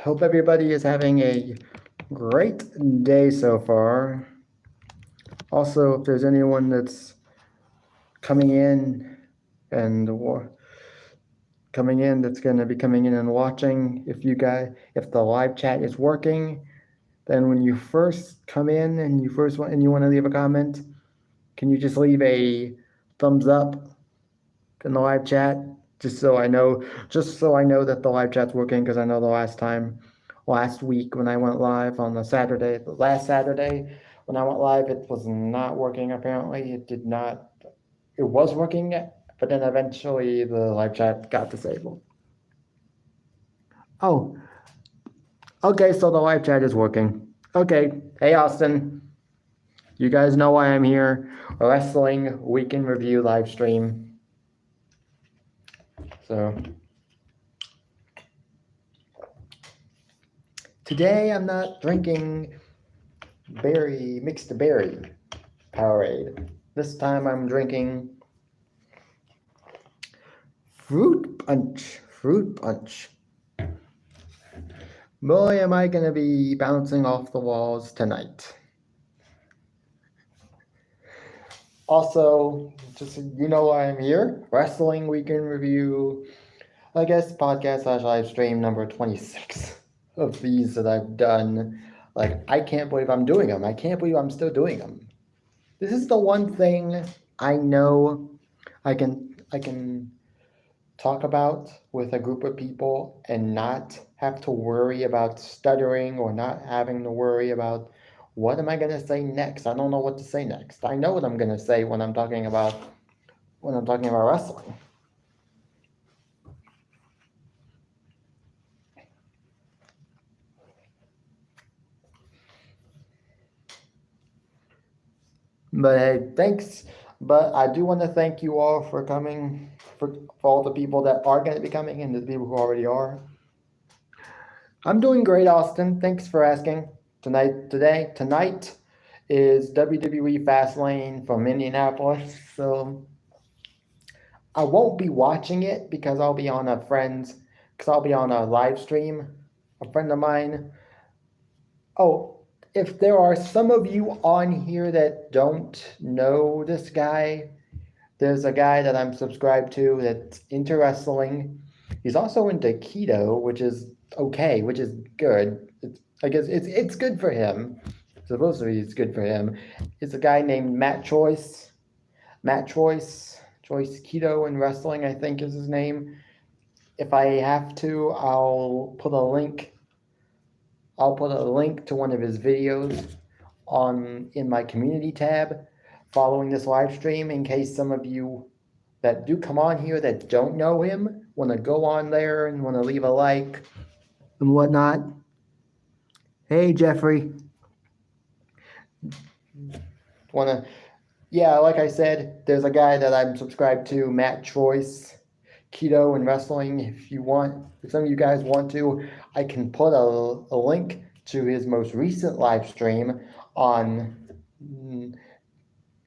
Hope everybody is having a great day so far. Also, if there's anyone that's coming in and that's going to be coming in and watching, if the live chat is working, then when you first come in and you want to leave a comment, can you just leave a thumbs up in the live chat, just so I know that the live chat's working, because I know last week when I went live on last Saturday when I went live, it was not working. Apparently it was working, but then eventually the live chat got disabled. Oh, okay, so the live chat is working. Okay, hey Austin, you guys know why I'm here. Wrestling Weekend Review live stream. So today I'm not drinking mixed berry Powerade. This time I'm drinking fruit punch. Boy, am I gonna be bouncing off the walls tonight. Also, just so you know why I'm here, Wrestling Weekend Review, I guess podcast / live stream number 26 of these that I've done. Like, I can't believe I'm doing them. I can't believe I'm still doing them. This is the one thing I know I can talk about with a group of people and not have to worry about stuttering or not having to worry about what am I going to say next. I don't know what to say next. I know what I'm going to say when I'm talking about wrestling. But hey, thanks. But I do want to thank you all for coming, for all the people that are going to be coming and the people who already are. I'm doing great, Austin. Thanks for asking. Tonight is WWE Fastlane from Indianapolis. So I won't be watching it because I'll be on a live stream. A friend of mine. Oh, if there are some of you on here that don't know this guy, there's a guy that I'm subscribed to that's into wrestling. He's also into keto, which is okay, which is good. I guess it's good for him. Supposedly it's good for him. It's a guy named Matt Choice. Choice Keto and Wrestling, I think is his name. If I have to, I'll put a link to one of his videos in my community tab following this live stream, in case some of you that do come on here that don't know him want to go on there and want to leave a like and whatnot. Hey, Jeffrey. Like I said, there's a guy that I'm subscribed to, Matt Choice, Keto and Wrestling. If some of you guys want to, I can put a link to his most recent live stream on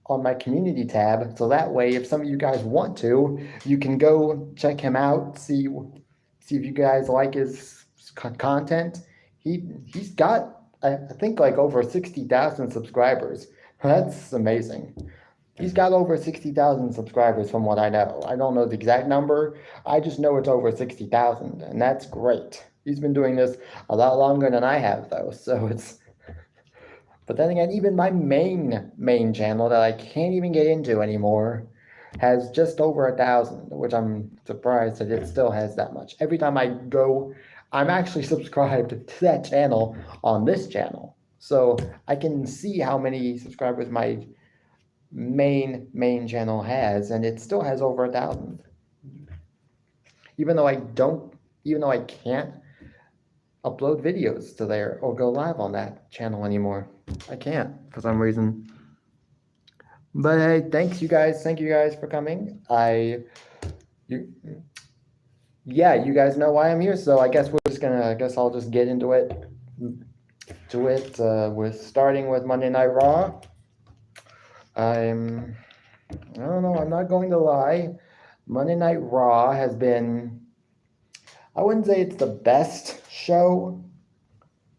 my community tab. So that way, if some of you guys want to, you can go check him out, see if you guys like his content. He's got, I think, like over 60,000 subscribers. That's amazing. He's got over 60,000 subscribers from what I know. I don't know the exact number. I just know it's over 60,000, and that's great. He's been doing this a lot longer than I have, though, so it's... But then again, even my main channel that I can't even get into anymore has just over 1,000, which I'm surprised that it still has that much. Every time I go, I'm actually subscribed to that channel on this channel. So I can see how many subscribers my main channel has, and it still has over 1,000. Even though I can't upload videos to there or go live on that channel anymore. I can't for some reason. But hey, thank you guys for coming. You guys know why I'm here, so I guess I'll just get into it. With starting with Monday Night Raw. I don't know, I'm not going to lie. Monday Night Raw has been, I wouldn't say it's the best show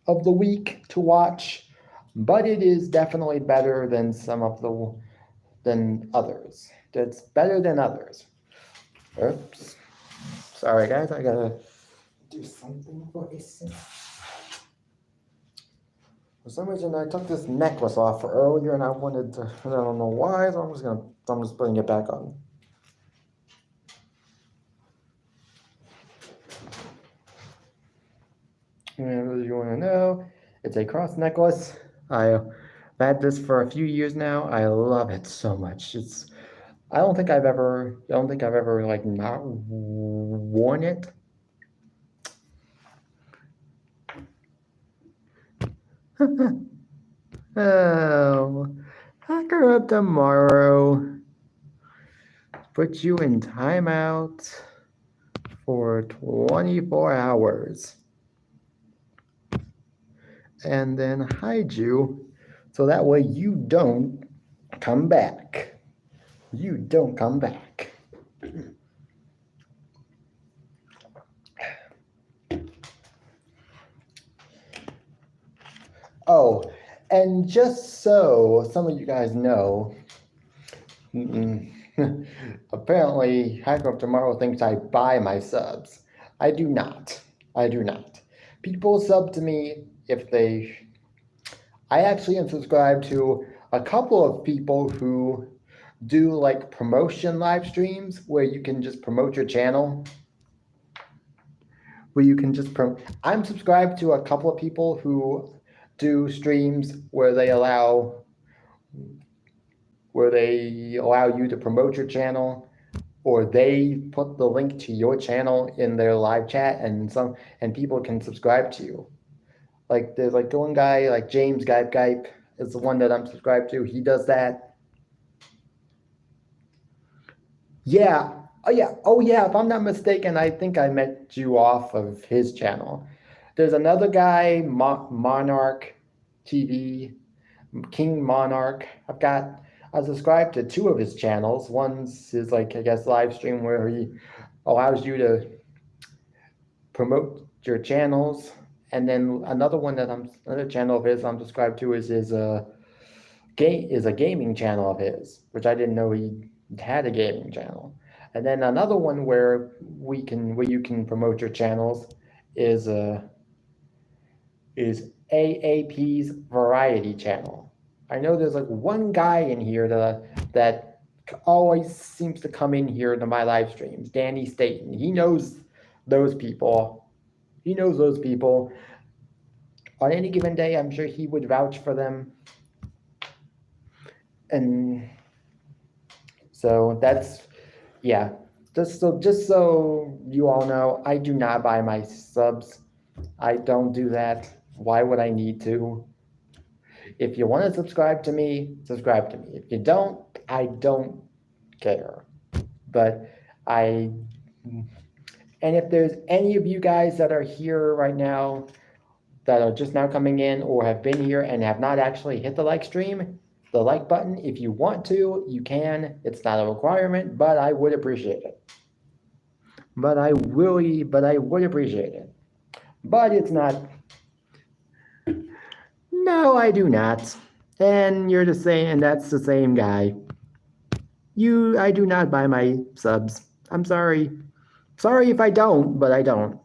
of the week to watch, but it is definitely better than than others. It's better than others. Oops. Sorry guys, I gotta do something for a second. For some reason I took this necklace off earlier and I wanted to, I don't know why, so I'm just putting it back on. And as you want to know, it's a cross necklace. I've had this for a few years now. I love it so much. I don't think I've ever like not worn it. Oh, Hacker of Tomorrow put you in timeout for 24 hours and then hide you so that way you don't come back. You don't come back. Oh, and just so some of you guys know, apparently Hacker of Tomorrow thinks I buy my subs. I do not. I do not. People sub to me if they... I actually am subscribed to a couple of people who do like promotion live streams where you can just promote your channel. Where you can just I'm subscribed to a couple of people who do streams where they allow you to promote your channel, or they put the link to your channel in their live chat, and people can subscribe to you. Like there's like one guy like James Gype is the one that I'm subscribed to. He does that. Yeah. Oh yeah. If I'm not mistaken, I think I met you off of his channel. There's another guy, Monarch TV, King Monarch. I subscribed to two of his channels. One's his like I guess live stream where he allows you to promote your channels, and then another channel of his I'm subscribed to is a gaming channel of his, which I didn't know he had a gaming channel. And then another one where you can promote your channels is AAP's variety channel. I know there's like one guy in here that always seems to come in here to my live streams, Danny Staten. He knows those people. On any given day, I'm sure he would vouch for them. And so that's, yeah. Just so you all know, I do not buy my subs. I don't do that. Why would I need to? If you want to subscribe to me, subscribe to me. If you don't, I don't care. But and if there's any of you guys that are here right now that are just now coming in or have been here and have not actually hit the like button, if you want to, you can. It's not a requirement, but I would appreciate it. But I would appreciate it. But it's not. No, I do not. And you're the same, and that's the same guy. I do not buy my subs. I'm sorry. Sorry if I don't, but I don't.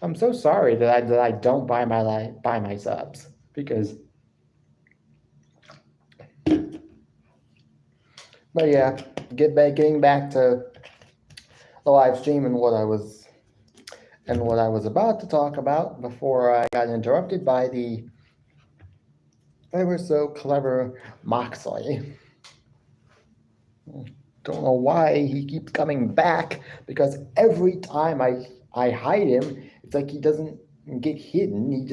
I'm so sorry that I don't buy my subs, because. But yeah, getting back to the live stream and what I was about to talk about before I got interrupted by the ever so clever Moxley. Don't know why he keeps coming back, because every time I hide him, it's like he doesn't get hidden. I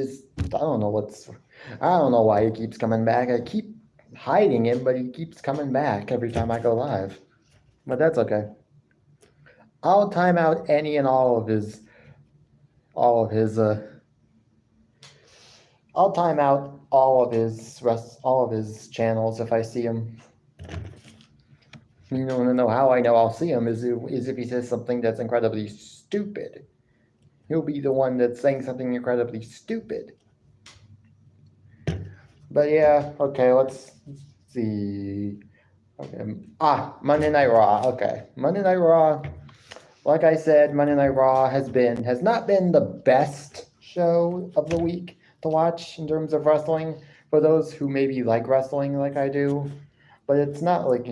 don't know why he keeps coming back. I keep hiding him, but he keeps coming back every time I go live. But that's okay. I'll time out any and all of his I'll time out all of his channels if I see him. You want to know how I know I'll see him is if he says something that's incredibly stupid. He'll be the one that's saying something incredibly stupid. But yeah, okay, let's see. Okay. Monday Night Raw. Okay. Monday Night Raw. Like I said, Monday Night Raw has not been the best show of the week to watch in terms of wrestling for those who maybe like wrestling like I do. But it's not like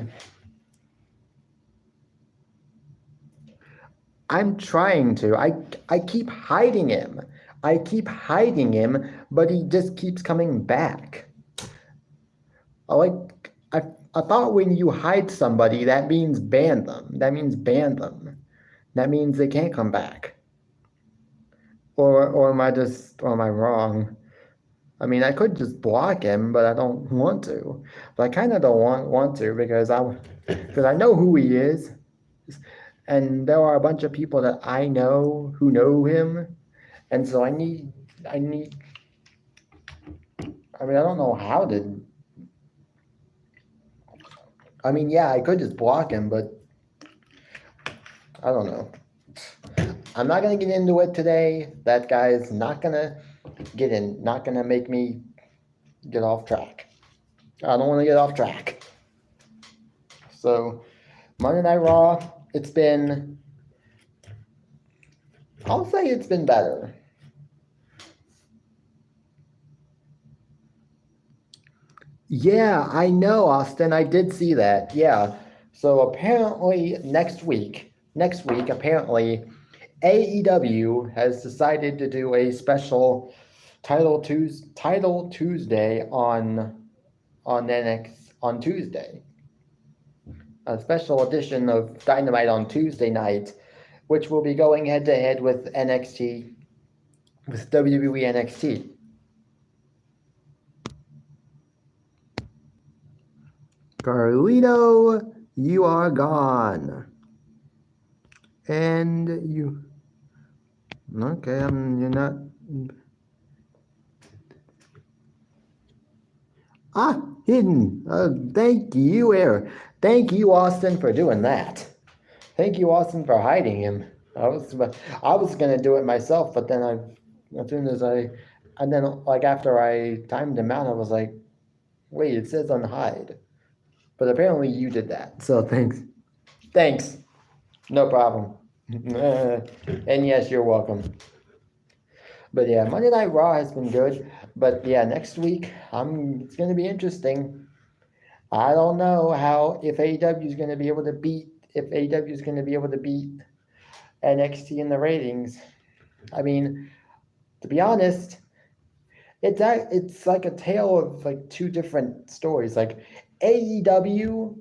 I'm trying to. I keep hiding him. I keep hiding him, but he just keeps coming back. I thought when you hide somebody, that means ban them. That means ban them. That means they can't come back. Or am I wrong? I mean, I could just block him, but I don't want to. But I kind of don't want to because I know who he is, and there are a bunch of people that I know who know him, and so I need. I mean, I don't know how to. I mean, yeah, I could just block him, but I don't know. I'm not gonna get into it today. That guy's not gonna not gonna make me get off track. I don't want to get off track. So, Monday Night Raw, I'll say it's been better. Yeah, I know, Austin. I did see that. Yeah. So apparently next week, apparently AEW has decided to do a special Title Tuesday on Tuesday. A special edition of Dynamite on Tuesday night, which will be going head to head with WWE NXT. Carlito, you are gone. And you. Okay, you're not. Hidden. Thank you, Eric. Thank you, Austin, for doing that. Thank you, Austin, for hiding him. I was gonna do it myself, but then as soon as and then like after I timed him out, I was like, wait, it says unhide. But apparently you did that. So thanks. No problem. And yes, you're welcome. But yeah, Monday Night Raw has been good. But yeah, next week, it's going to be interesting. I don't know if AEW is going to be able to beat NXT in the ratings. I mean, to be honest, it's like a tale of like two different stories. Like AEW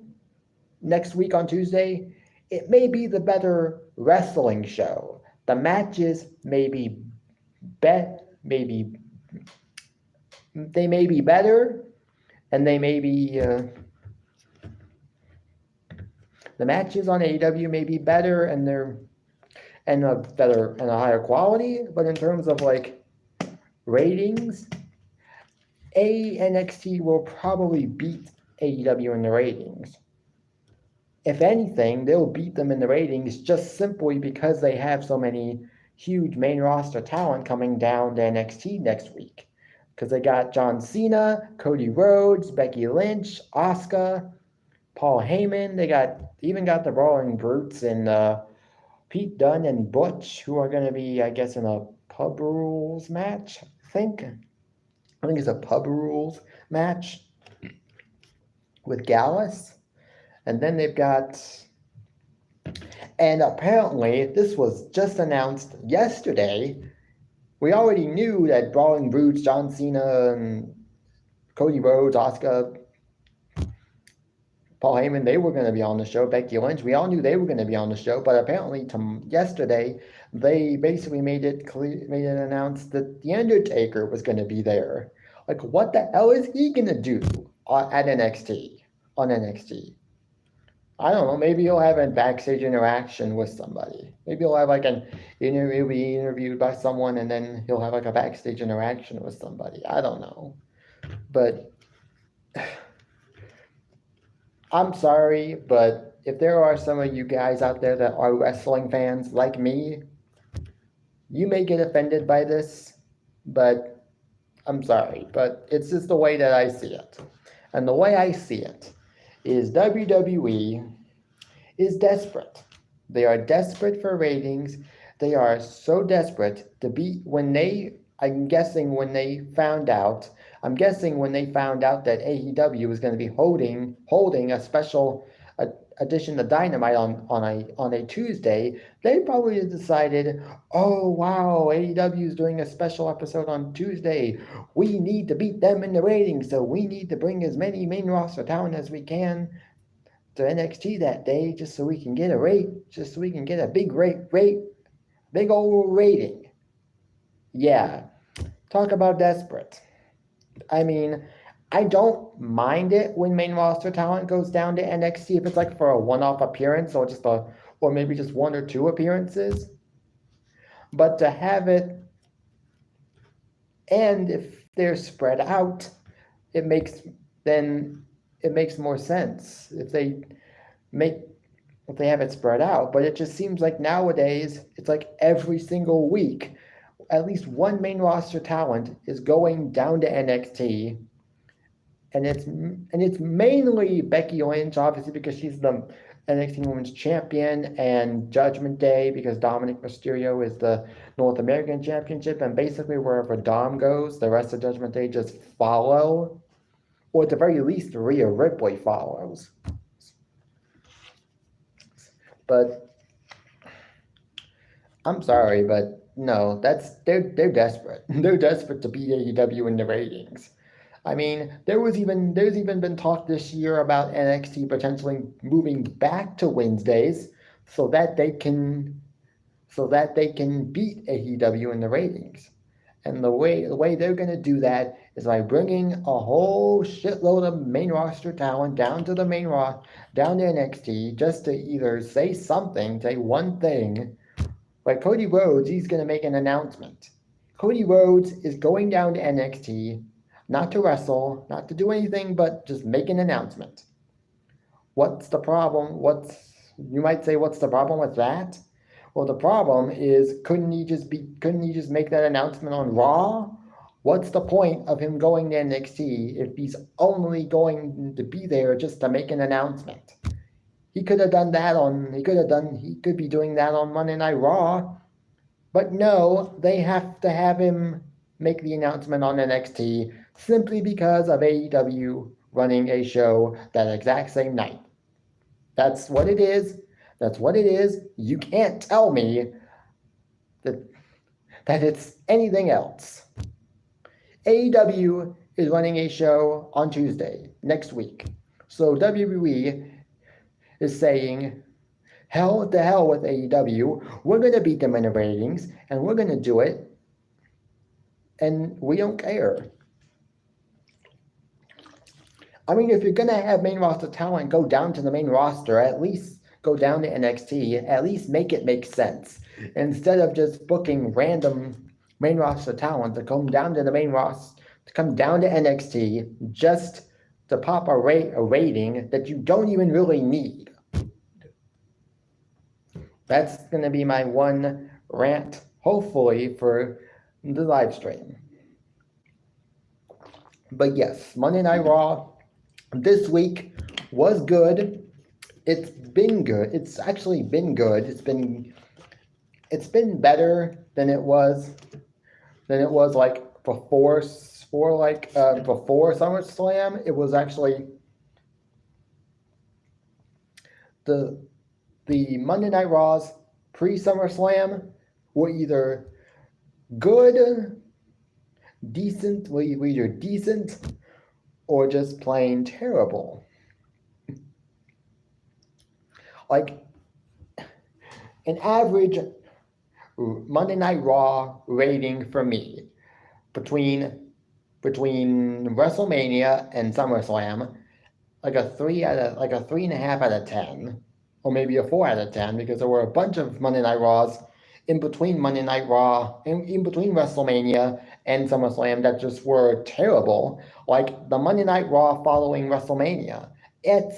next week on Tuesday, it may be the better wrestling show. The matches may be they may be better, and they may be the matches on AEW may be better, and they're and a higher quality. But in terms of like ratings, NXT will probably beat AEW in the ratings. If anything, they'll beat them in the ratings just simply because they have so many huge main roster talent coming down to NXT next week. Because they got John Cena, Cody Rhodes, Becky Lynch, Asuka, Paul Heyman. They even got the Brawling Brutes and Pete Dunne and Butch, who are going to be, I guess, in a Pub Rules match. I think it's a Pub Rules match with Gallus. And then they've got, and apparently this was just announced yesterday. We already knew that Brawling Brutes, John Cena, and Cody Rhodes, Asuka, Paul Heyman, they were going to be on the show. Becky Lynch, we all knew they were going to be on the show. But apparently, yesterday, they basically made it announced that The Undertaker was going to be there. Like, what the hell is he going to do at NXT? On NXT? I don't know. Maybe he'll have a backstage interaction with somebody. Maybe he'll have like he'll be interviewed by someone, and then he'll have like a backstage interaction with somebody. I don't know, but I'm sorry, but if there are some of you guys out there that are wrestling fans like me, you may get offended by this, but I'm sorry, but it's just the way that I see it. And the way I see it is WWE is desperate. They are desperate for ratings. They are so desperate to be I'm guessing when they found out, that AEW was going to be holding a special edition of Dynamite on a Tuesday, they probably decided, oh wow, AEW is doing a special episode on Tuesday. We need to beat them in the ratings, so we need to bring as many main roster talent as we can to NXT that day, just so we can get a big old rating. Yeah, talk about desperate. I mean, I don't mind it when main roster talent goes down to NXT if it's like for a one-off appearance or maybe just one or two appearances. But to have it, and if they're spread out, it makes more sense make if they have it spread out. But it just seems like nowadays it's like every single week, at least one main roster talent is going down to NXT, and it's mainly Becky Lynch, obviously because she's the NXT Women's Champion, and Judgment Day because Dominic Mysterio is the North American Championship, and basically wherever Dom goes, the rest of Judgment Day just follow, or at the very least, Rhea Ripley follows. But I'm sorry, but no, they're desperate. They're desperate to beat AEW in the ratings. I mean, there's even been talk this year about NXT potentially moving back to Wednesdays so that they can beat AEW in the ratings. And the way they're going to do that is by bringing a whole shitload of main roster talent down to NXT, just to either say one thing. Like Cody Rhodes, he's going to make an announcement. Cody Rhodes is going down to NXT, not to wrestle, not to do anything, but just make an announcement. What's the problem? You might say, what's the problem with that? Well, the problem is, couldn't he just make that announcement on Raw? What's the point of him going to NXT if he's only going to be there just to make an announcement? He could be doing that on Monday Night Raw. But no, they have to have him make the announcement on NXT simply because of AEW running a show that exact same night. That's what it is. You can't tell me that it's anything else. AEW is running a show on Tuesday, next week. So WWE is saying, hell to hell with AEW. We're going to beat them in the ratings, and we're going to do it, and we don't care. I mean, if you're going to have main roster talent go down to the main roster, at least go down to NXT, at least make it make sense. Instead of just booking random main roster talent to come down to the main roster, to come down to NXT just to pop a rating that you don't even really need. That's going to be my one rant, hopefully, for the live stream. But yes, Monday Night Raw this week was good. It's been good. It's actually been good. It's been better than it was like before SummerSlam. It was actually the Monday Night Raws pre-SummerSlam were either good, decent, or just plain terrible. Like an average Monday Night Raw rating for me between WrestleMania and SummerSlam, like a 3.5 out of 10, or maybe a 4 out of 10, because there were a bunch of Monday Night Raws in between Monday Night Raw, in between WrestleMania and SummerSlam that just were terrible, like the Monday Night Raw following WrestleMania.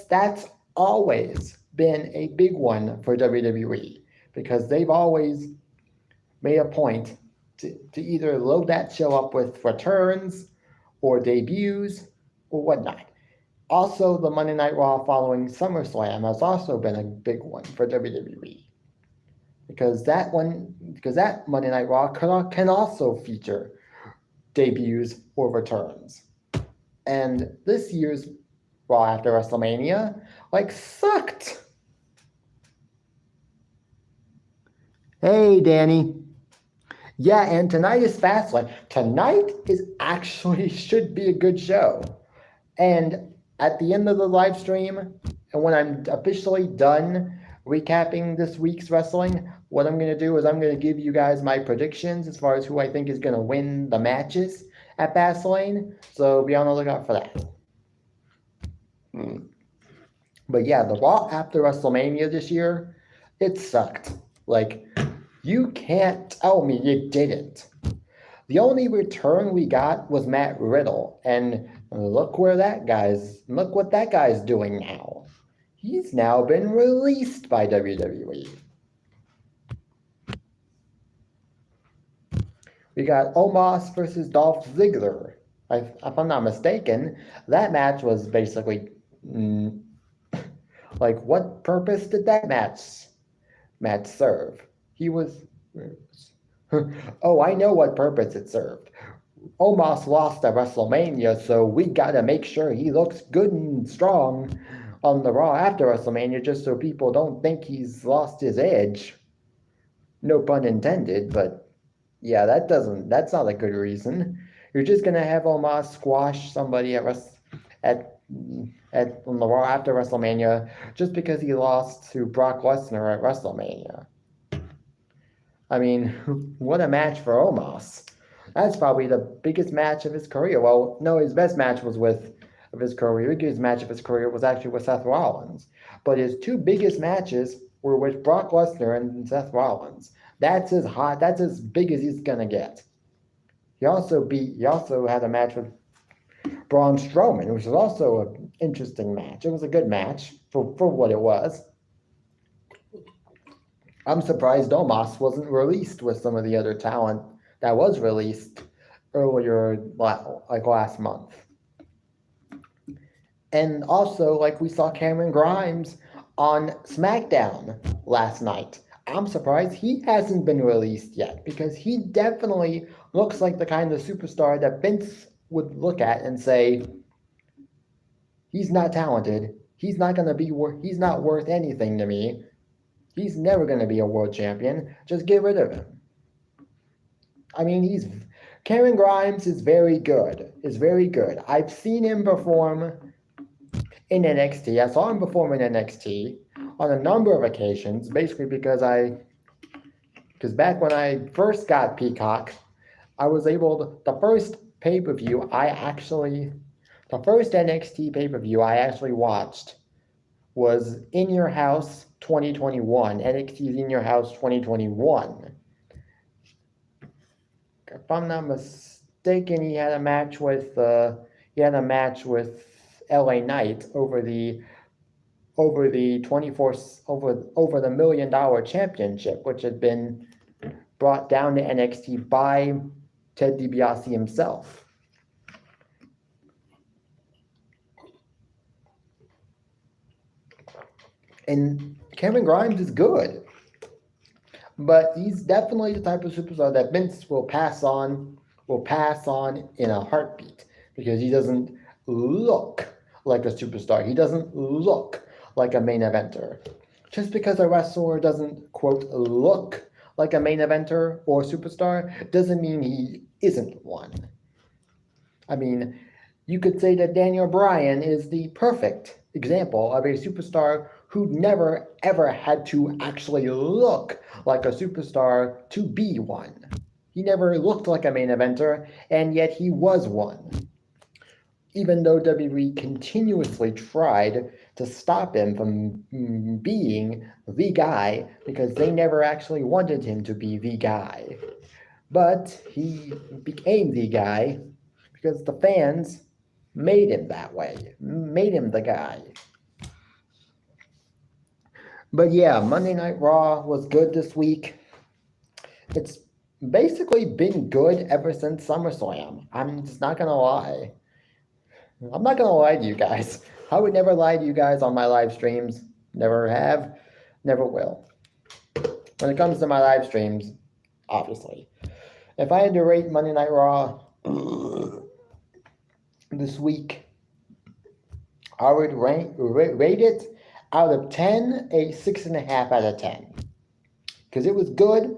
That's always been a big one for WWE because they've always made a point to either load that show up with returns or debuts or whatnot. Also, the Monday Night Raw following SummerSlam has also been a big one for WWE because that Monday Night Raw can also feature debuts or returns. And this year's Raw after WrestleMania sucked. Hey, Danny. Yeah, and tonight is Fastlane. Tonight should be a good show. And at the end of the live stream, and when I'm officially done recapping this week's wrestling, what I'm going to do is I'm going to give you guys my predictions as far as who I think is going to win the matches at Fastlane. So be on the lookout for that. But yeah, the Raw after WrestleMania this year, it sucked. You can't tell me it didn't. The only return we got was Matt Riddle, and look what that guy's doing now. He's now been released by WWE. We got Omos versus Dolph Ziggler. If I'm not mistaken, that match was basically what purpose did that match serve? He was. Oh, I know what purpose it served. Omos lost at WrestleMania, so we gotta make sure he looks good and strong on the Raw after WrestleMania, just so people don't think he's lost his edge. No pun intended, but yeah, that's not a good reason. You're just gonna have Omos squash somebody on the Raw after WrestleMania just because he lost to Brock Lesnar at WrestleMania. I mean, what a match for Omos. That's probably the biggest match of his career. Well, no, his best match was the biggest match of his career was actually with Seth Rollins. But his two biggest matches were with Brock Lesnar and Seth Rollins. That's as big as he's gonna get. He also had a match with Braun Strowman, which was also an interesting match. It was a good match for what it was. I'm surprised Omos wasn't released with some of the other talent that was released earlier, last month. And also, we saw Cameron Grimes on SmackDown last night. I'm surprised he hasn't been released yet because he definitely looks like the kind of superstar that Vince would look at and say, he's not talented. He's not worth anything to me. He's never going to be a world champion. Just get rid of him. I mean, Cameron Grimes is very good. I've seen him perform in NXT. I saw him perform in NXT on a number of occasions, basically because back when I first got Peacock, the first NXT pay-per-view I actually watched was In Your House 2021, NXT's In Your House 2021. If I'm not mistaken, he had a match with LA Knight over the $1 million championship, which had been brought down to NXT by Ted DiBiase himself. And Cameron Grimes is good, but he's definitely the type of superstar that Vince will pass on in a heartbeat because he doesn't look like a superstar. He doesn't look like a main eventer. Just because a wrestler doesn't, quote, look like a main eventer or superstar doesn't mean he isn't one. I mean, you could say that Daniel Bryan is the perfect example of a superstar who never ever had to actually look like a superstar to be one. He never looked like a main eventer, and yet he was one. Even though WWE continuously tried to stop him from being the guy because they never actually wanted him to be the guy. But he became the guy because the fans made him that way, made him the guy. But yeah, Monday Night Raw was good this week. It's basically been good ever since SummerSlam. I'm just not gonna lie. I'm not gonna lie to you guys. I would never lie to you guys on my live streams. Never have, never will. When it comes to my live streams, obviously. If I had to rate Monday Night Raw this week, I would rate it out of 10, a 6.5 out of 10. Because it was good.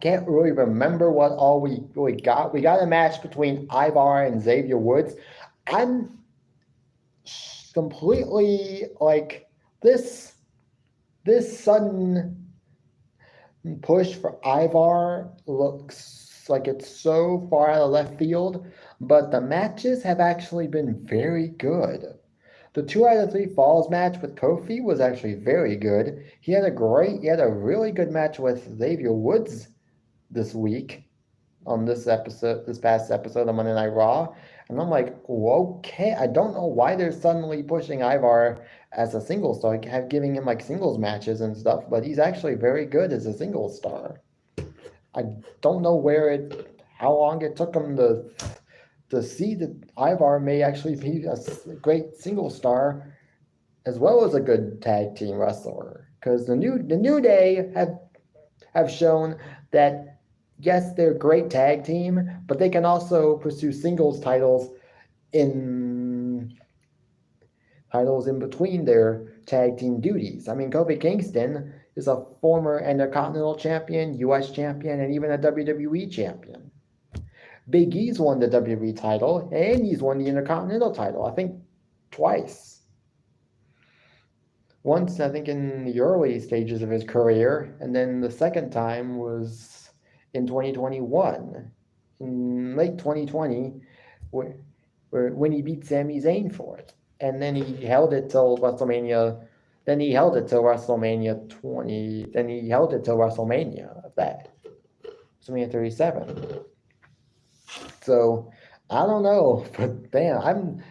Can't really remember what all we really got. We got a match between Ivar and Xavier Woods. I'm completely like this sudden push for Ivar looks like it's so far out of left field, but the matches have actually been very good. The 2 out of 3 Falls match with Kofi was actually very good. He had a really good match with Xavier Woods this week on this past episode of Monday Night Raw. And I'm like, okay, I don't know why they're suddenly pushing Ivar as a single star, giving him like singles matches and stuff, but he's actually very good as a single star. I don't know how long it took him to see that Ivar may actually be a great single star as well as a good tag team wrestler. Because the New Day have shown that yes, they're a great tag team, but they can also pursue singles in between their tag team duties. I mean, Kofi Kingston is a former Intercontinental Champion, US Champion, and even a WWE Champion. Big E's won the WWE title, and he's won the Intercontinental title, I think twice. Once, I think, in the early stages of his career, and then the second time was in 2021, in late 2020, when he beat Sami Zayn for it. And then he held it till WrestleMania. Then he held it till WrestleMania 20. Then he held it till WrestleMania, WrestleMania 37. So I don't know, but man,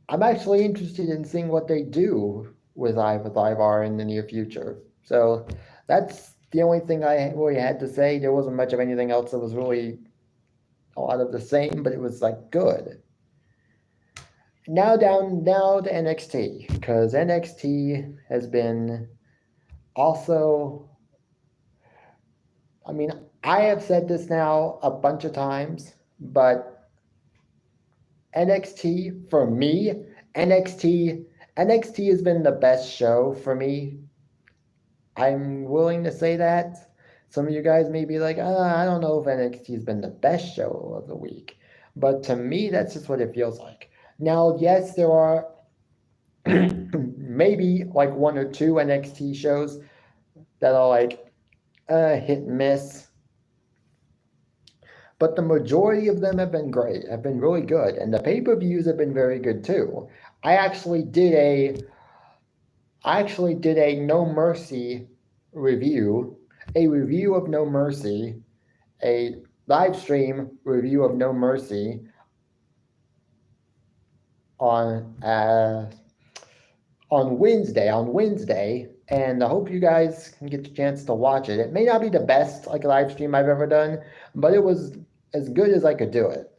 I'm actually interested in seeing what they do with Ivar in the near future. So that's the only thing I really had to say. There wasn't much of anything else that was really a lot of the same, but it was like good. Now to NXT, because NXT has been also, I mean, I have said this now a bunch of times, but NXT for me, NXT has been the best show for me. I'm willing to say that. Some of you guys may be like, I don't know if NXT has been the best show of the week. But to me, that's just what it feels like. Now, yes, there are maybe like 1 or 2 NXT shows that are like hit and miss. But the majority of them have been great, have been really good. And the pay-per-views have been very good too. I actually did a No Mercy review, a review of No Mercy, a live stream review of No Mercy on Wednesday, and I hope you guys can get the chance to watch it. It may not be the best like live stream I've ever done, but it was as good as I could do it.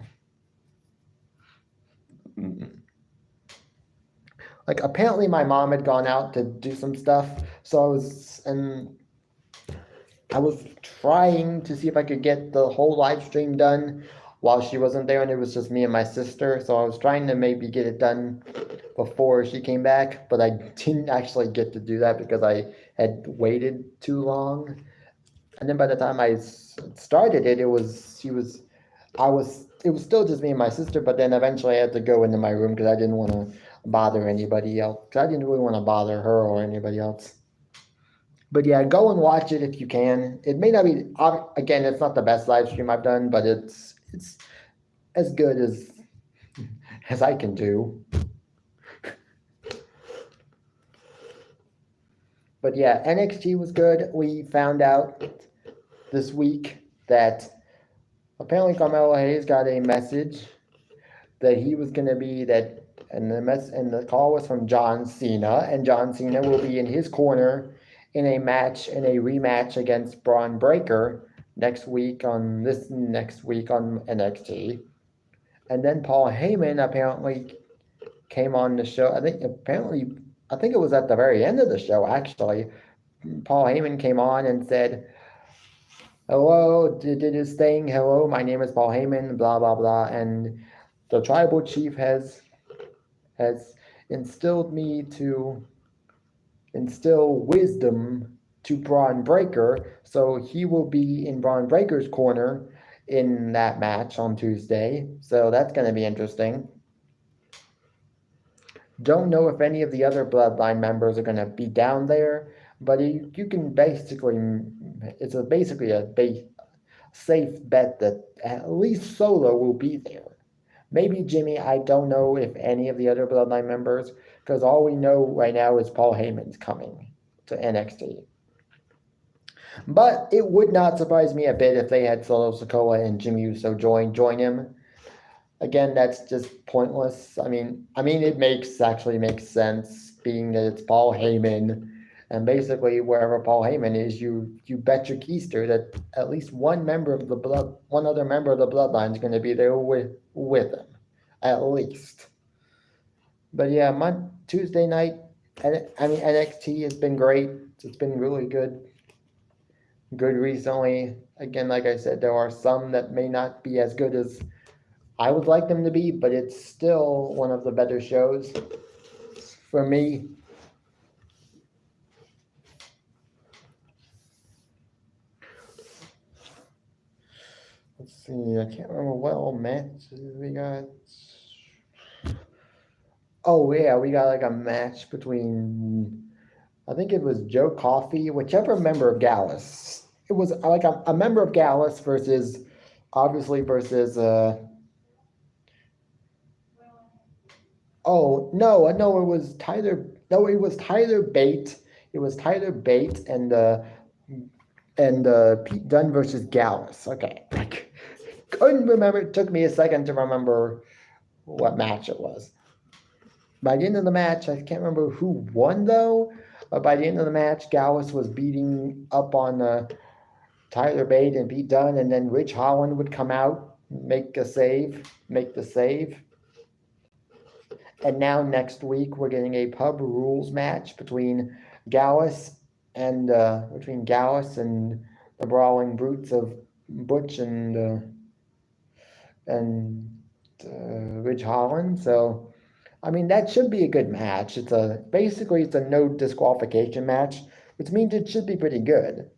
Like apparently my mom had gone out to do some stuff, so I was trying to see if I could get the whole live stream done while she wasn't there, and it was just me and my sister. So I was trying to maybe get it done before she came back, but I didn't actually get to do that because I had waited too long. And then by the time I started it, it was still just me and my sister. But then eventually I had to go into my room because I didn't want to bother anybody else. Because I didn't really want to bother her or anybody else. But yeah, go and watch it if you can. It may not be, again, it's not the best live stream I've done, but it's as good as I can do. But yeah, NXT was good. We found out this week that apparently Carmelo Hayes got a message that he was going to be, that And the call was from John Cena, and John Cena will be in his corner in a rematch against Braun Breaker next week on NXT. And then Paul Heyman apparently came on the show. I think it was at the very end of the show actually. Paul Heyman came on and said, "Hello, did his thing. Hello, my name is Paul Heyman. Blah blah blah." And the tribal chief has instilled me to instill wisdom to Braun Breaker, so he will be in Braun Breaker's corner in that match on Tuesday. So that's going to be interesting. Don't know if any of the other Bloodline members are going to be down there, but you can basically, basically a safe bet that at least Solo will be there. Maybe Jimmy. I don't know if any of the other Bloodline members, because all we know right now is Paul Heyman's coming to NXT. But it would not surprise me a bit if they had Solo Sikoa and Jimmy Uso join him. Again, that's just pointless. I mean, it makes sense, being that it's Paul Heyman, and basically wherever Paul Heyman is, you bet your keister that at least one other member of the bloodline is going to be there with him, at least. But yeah, my Tuesday night, NXT has been great. It's been really good recently. Again, like I said, there are some that may not be as good as I would like them to be, but it's still one of the better shows for me. Let's see, I can't remember what all matches we got. Oh yeah, we got like a match between, I think it was Joe Coffey, whichever member of Gallus. It was like a member of Gallus versus oh no, it was Tyler. No, it was Tyler Bate. It was Tyler Bate and Pete Dunne versus Gallus. Okay, I couldn't remember. It took me a second to remember what match it was. By the end of the match, I can't remember who won though. But by the end of the match, Gallus was beating up on Tyler Bate and Pete Dunne, and then Rich Holland would come out, make the save. And now next week we're getting a pub rules match between Gallus and the Brawling Brutes of Butch and Ridge Holland. So, I mean, that should be a good match. It's a no disqualification match, which means it should be pretty good.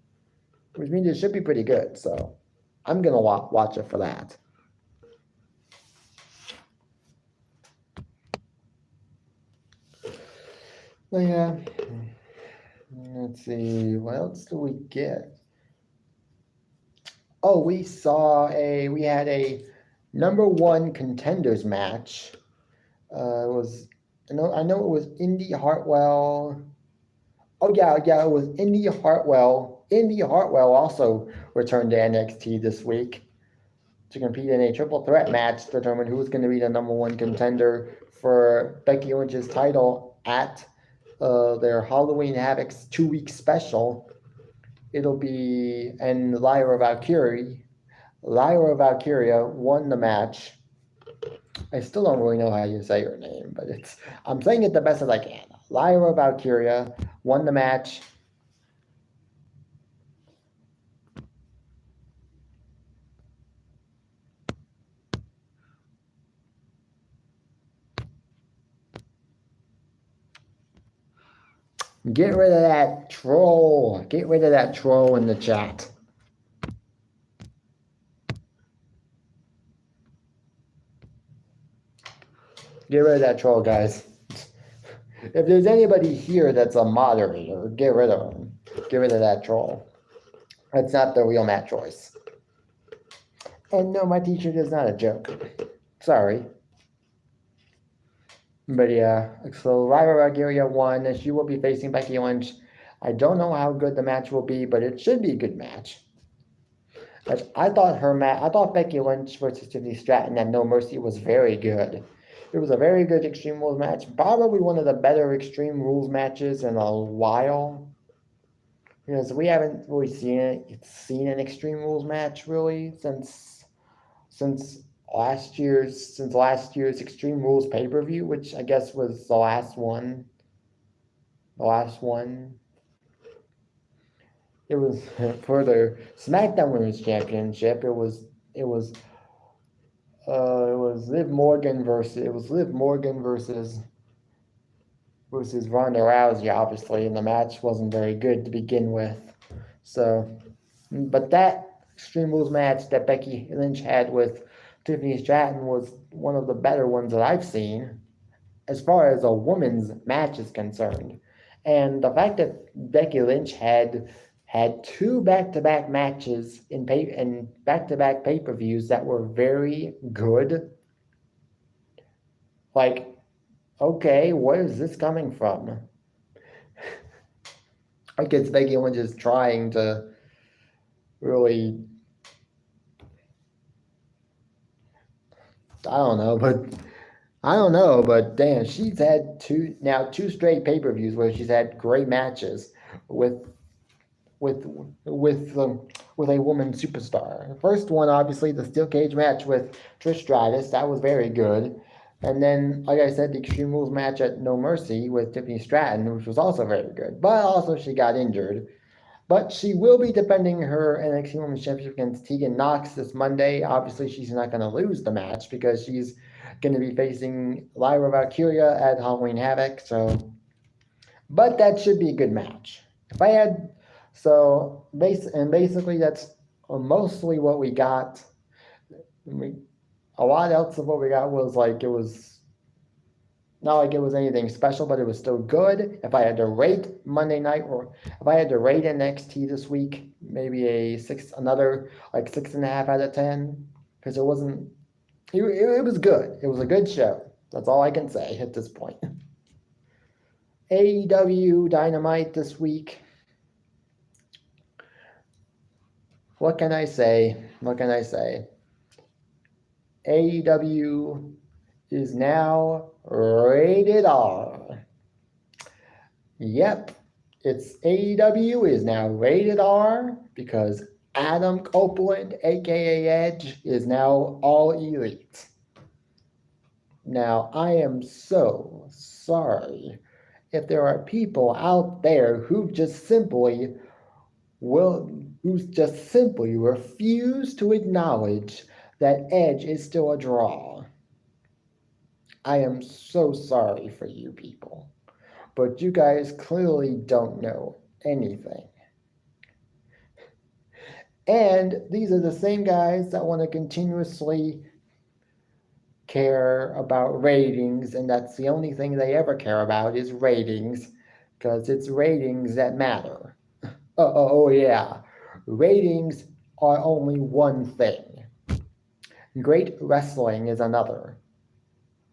So, I'm gonna watch it for that. Yeah. Let's see, what else do we get? Oh, we had a number one contenders match. I know it was Indy Hartwell. Oh yeah, it was Indy Hartwell. Indy Hartwell also returned to NXT this week to compete in a triple threat match to determine who's going to be the number one contender for Becky Lynch's title at their Halloween Havoc's 2-week special. It'll be, and Lyra Valkyria won the match. I still don't really know how you say her name, but I'm saying it the best as I can. Lyra Valkyria won the match. Get rid of that troll. Get rid of that troll in the chat. Get rid of that troll, guys. If there's anybody here that's a moderator, get rid of him. Get rid of that troll. That's not the real Matt Joyce. And no, my t-shirt is not a joke. Sorry. But yeah, so Lyra Valkyria won, and she will be facing Becky Lynch. I don't know how good the match will be, but it should be a good match. I thought Becky Lynch versus Tiffany Stratton at No Mercy was very good. It was a very good Extreme Rules match. Probably one of the better Extreme Rules matches in a while. Because we haven't really seen an Extreme Rules match really since last year's Extreme Rules pay-per-view, which I guess was the last one. The last one. It was for the SmackDown Women's Championship. It was Liv Morgan versus Ronda Rousey, obviously, and the match wasn't very good to begin with. So, but that Extreme Rules match that Becky Lynch had with Tiffany Stratton was one of the better ones that I've seen as far as a woman's match is concerned. And the fact that Becky Lynch had two back-to-back matches in back-to-back pay-per-views that were very good. Like, okay, where is this coming from? I guess Becky Lynch is trying to really, I don't know, but damn, she's had two straight pay-per-views where she's had great matches with with a woman superstar. The first one, obviously, the steel cage match with Trish Stratus, that was very good. And then, like I said, the Extreme Rules match at No Mercy with Tiffany Stratton, which was also very good. But also, she got injured. But she will be defending her NXT Women's Championship against Tegan Nox this Monday. Obviously, she's not going to lose the match because she's going to be facing Lyra Valkyria at Halloween Havoc. But that should be a good match. Basically that's mostly what we got. A lot else of what we got was it was not like it was anything special, but it was still good. If I had to rate Monday night, or if I had to rate NXT this week, maybe another 6.5 out of 10, because it wasn't. It was good. It was a good show. That's all I can say at this point. AEW Dynamite this week. What can I say? AEW is now rated R. Yep, AEW is now rated R because Adam Copeland, aka Edge, is now All Elite. Now, I am so sorry if there are people out there who just simply refuse to acknowledge that Edge is still a draw. I am so sorry for you people, but you guys clearly don't know anything. And these are the same guys that want to continuously care about ratings, and that's the only thing they ever care about is ratings, because it's ratings that matter. Oh yeah, ratings are only one thing. Great wrestling is another.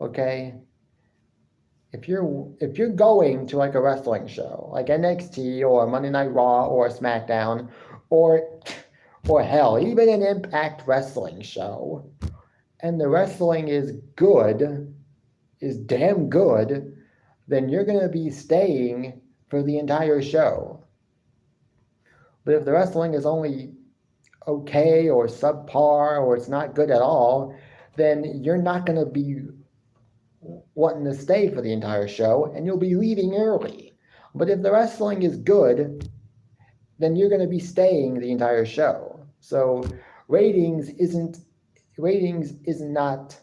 Okay? If you're going to a wrestling show, like NXT or Monday Night Raw or SmackDown, or hell, even an Impact Wrestling show, and the wrestling is damn good, then you're going to be staying for the entire show. But if the wrestling is only okay or subpar or it's not good at all, then you're not going to be wanting to stay for the entire show and you'll be leaving early. But if the wrestling is good, then you're going to be staying the entire show. So ratings is not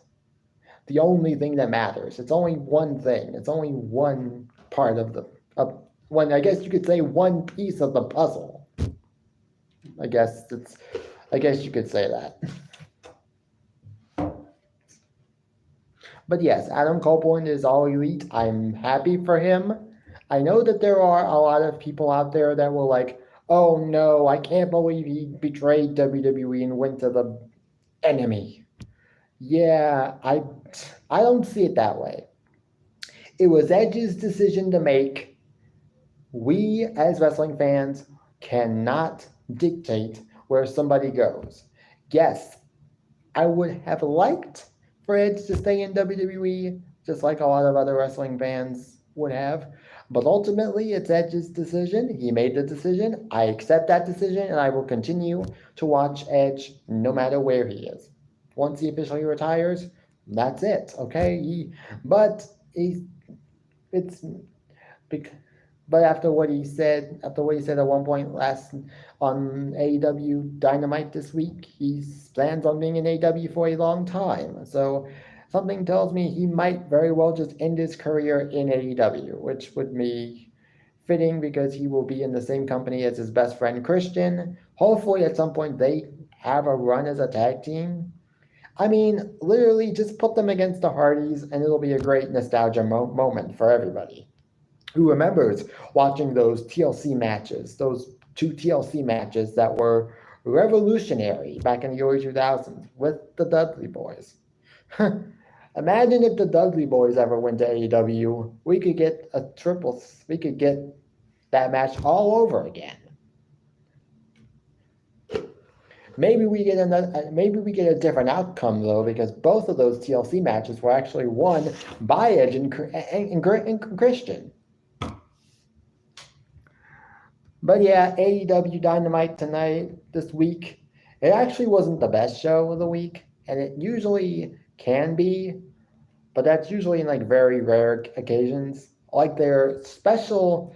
the only thing that matters. It's only one thing. It's only one part of I guess you could say one piece of the puzzle. I guess you could say that. But yes, Adam Copeland is All Elite. I'm happy for him. I know that there are a lot of people out there that will oh no, I can't believe he betrayed WWE and went to the enemy. Yeah, I don't see it that way. It was Edge's decision to make. We, as wrestling fans, cannot dictate where somebody goes. Yes, I would have liked for Edge to stay in WWE, just like a lot of other wrestling fans would have. But ultimately, it's Edge's decision. He made the decision. I accept that decision, and I will continue to watch Edge no matter where he is. Once he officially retires, that's it. Okay, but he's it's but after what he said at one point last on AEW Dynamite this week, he plans on being in AEW for a long time. So something tells me he might very well just end his career in AEW, which would be fitting because he will be in the same company as his best friend Christian. Hopefully, at some point, they have a run as a tag team. I mean, literally, just put them against the Hardys, and it'll be a great nostalgia moment for everybody who remembers watching those TLC matches, those two TLC matches that were revolutionary back in the early 2000s with the Dudley Boys. Imagine if the Dudley Boys ever went to AEW, we could get we could get that match all over again. Maybe we get a different outcome though, because both of those TLC matches were actually won by Edge and Christian. But yeah, AEW Dynamite this week, it actually wasn't the best show of the week, and it usually can be, but that's usually in like very rare occasions. Like their special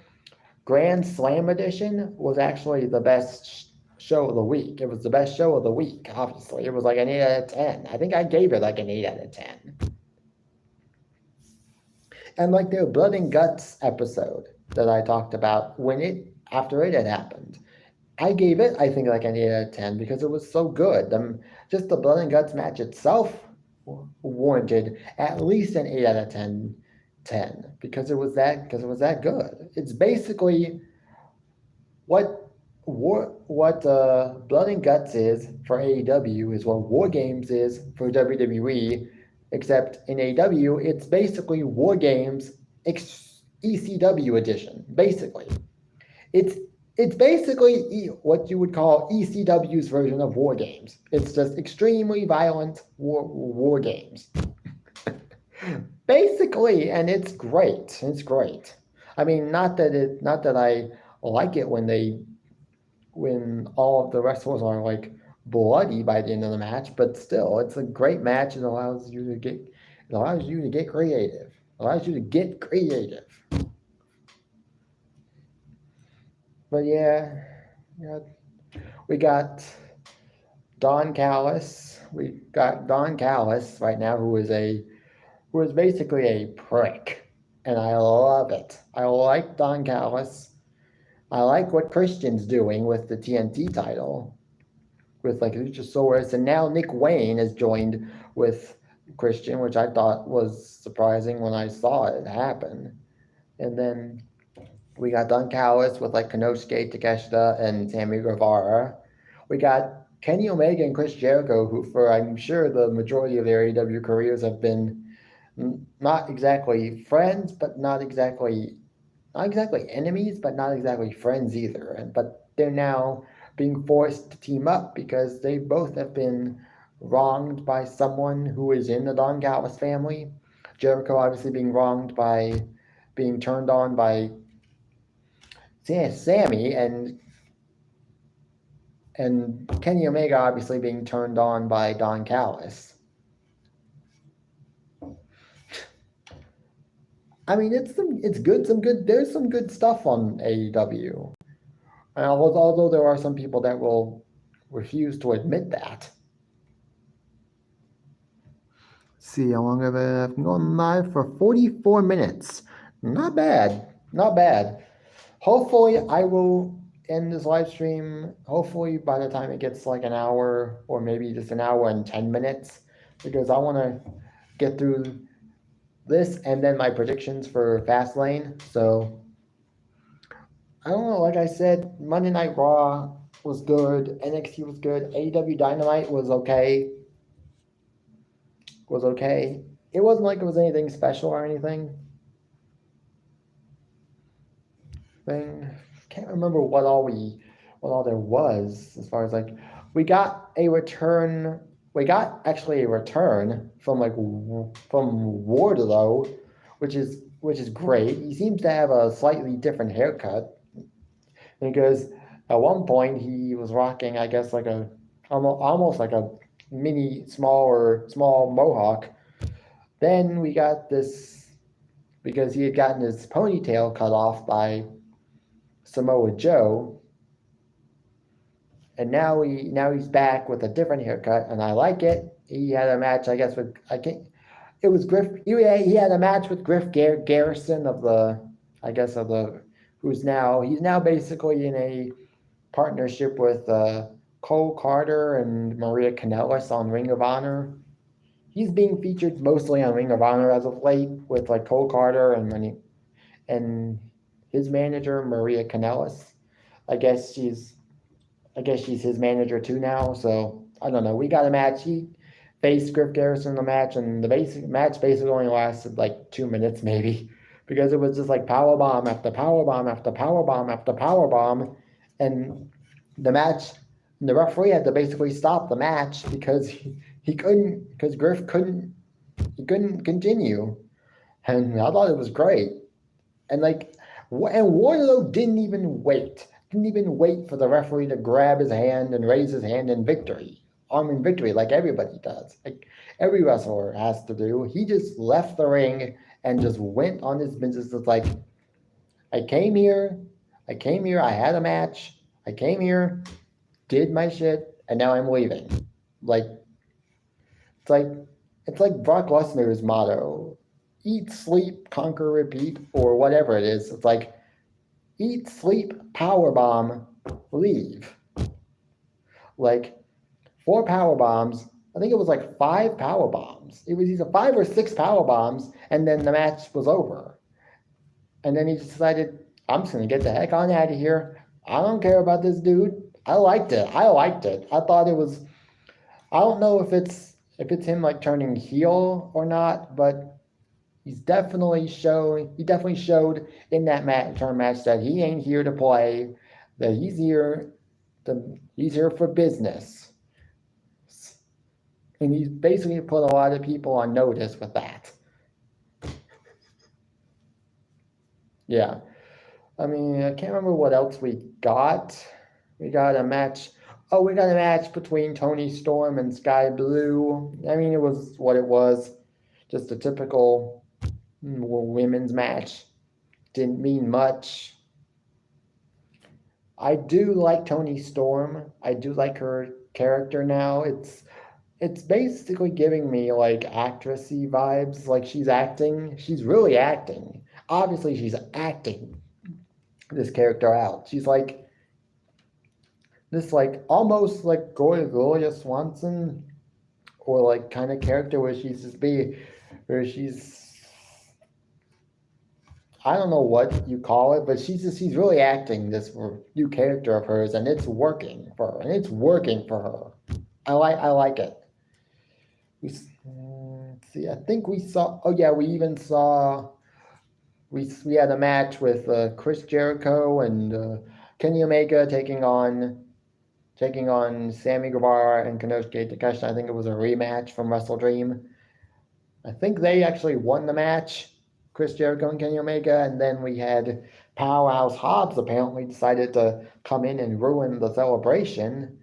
Grand Slam edition was actually the best show of the week. It was the best show of the week, obviously. It was like an 8 out of 10. I think I gave it like an 8 out of 10. And like their Blood and Guts episode that I talked about after it had happened, I gave it, I think, like an 8 out of 10 because it was so good. Just the Blood and Guts match itself warranted at least an 8 out of 10 because it was that good. It's basically what Blood and Guts is for AEW is what War Games is for WWE, except in AEW it's basically War Games ECW edition. Basically, it's basically what you would call ECW's version of War Games. It's just extremely violent war games. Basically, and it's great. It's great. I mean, not that I like it when all of the wrestlers are like bloody by the end of the match, but still, it's a great match. It allows you to get creative. It allows you to get creative. But yeah, we got Don Callis. We got Don Callis right now, who is basically a prick, and I love it. I like Don Callis. I like what Christian's doing with the TNT title, with like Luchasaurus, and now Nick Wayne has joined with Christian, which I thought was surprising when I saw it happen. And then we got Don Callis with like Konosuke Takeshita and Sammy Guevara. We got Kenny Omega and Chris Jericho, who for I'm sure the majority of their AEW careers have been not exactly friends, but not exactly enemies, but not exactly friends either. But they're now being forced to team up because they both have been wronged by someone who is in the Don Callis family. Jericho obviously being wronged by being turned on by Sammy, and Kenny Omega obviously being turned on by Don Callis. I mean, there's some good stuff on AEW. Although there are some people that will refuse to admit that. Let's see how long I've gone live for 44 minutes. Not bad. Hopefully I will end this live stream, hopefully by the time it gets like an hour or maybe just an hour and 10 minutes, because I want to get through this and then my predictions for Fastlane. So I don't know, like I said, Monday Night Raw was good, NXT was good, AEW Dynamite was okay. It wasn't like it was anything special or anything. Can't remember what all there was as far as like we got a return we got actually a return from from Wardlow, which is great. He seems to have a slightly different haircut because at one point he was rocking, I guess, like a almost like a mini small mohawk. Then we got this because he had gotten his ponytail cut off by Samoa Joe, and now he's back with a different haircut, and I like it. He had a match, I guess, with I think it was Griff. He had a match with Griff Garrison of the, I guess of the, he's now basically in a partnership with Cole Carter and Maria Kanellis on Ring of Honor. He's being featured mostly on Ring of Honor as of late with like Cole Carter and his manager Maria Kanellis. I guess she's I guess she's his manager too now. So I don't know. We got a match. He faced Griff Garrison in the match, and the basic match basically only lasted like 2 minutes maybe, because it was just like power bomb after power bomb after power bomb after power bomb, and the match. The referee had to basically stop the match because he couldn't because Griff couldn't continue, and I thought it was great. And Wardlow didn't even wait for the referee to grab his hand and raise his hand in victory. Arm in victory, like everybody does. Like every wrestler has to do. He just left the ring and just went on his business. It's like, I came here, I had a match, I came here, did my shit, and now I'm leaving. Like it's like it's like Brock Lesnar's motto: eat, sleep, conquer, repeat, or whatever it is. It's like eat, sleep, power bomb, leave. Like 4 power bombs. I think it was like 5 power bombs. It was either 5 or 6 power bombs, and then the match was over. And then he decided, I'm just gonna get the heck on out of here. I don't care about this dude. I liked it. I thought it was. I don't know if it's him like turning heel or not, but he definitely showed in that turn match that he ain't here to play, that he's here for business. And he's basically put a lot of people on notice with that. Yeah. I mean, I can't remember what else we got. We got a match. Oh, we got a match between Tony Storm and Sky Blue. I mean, it was what it was. Just a typical women's match. Didn't mean much. I do like Tony Storm. I do like her character now. It's basically giving me like actressy vibes. Like she's acting. She's really acting. Obviously, she's acting this character out. She's like this, like almost like Gloria Swanson, or like kind of character where she's I don't know what you call it, but she's really acting this new character of hers, and it's working for her, and it's working for her. I like it. Let's see. I think we saw. Oh yeah, we even saw. We had a match with Chris Jericho and Kenny Omega taking on Sammy Guevara and Konosuke Takeshita. I think it was a rematch from Wrestle Dream. I think they actually won the match, Chris Jericho and Kenny Omega, and then we had Powerhouse Hobbs apparently decided to come in and ruin the celebration.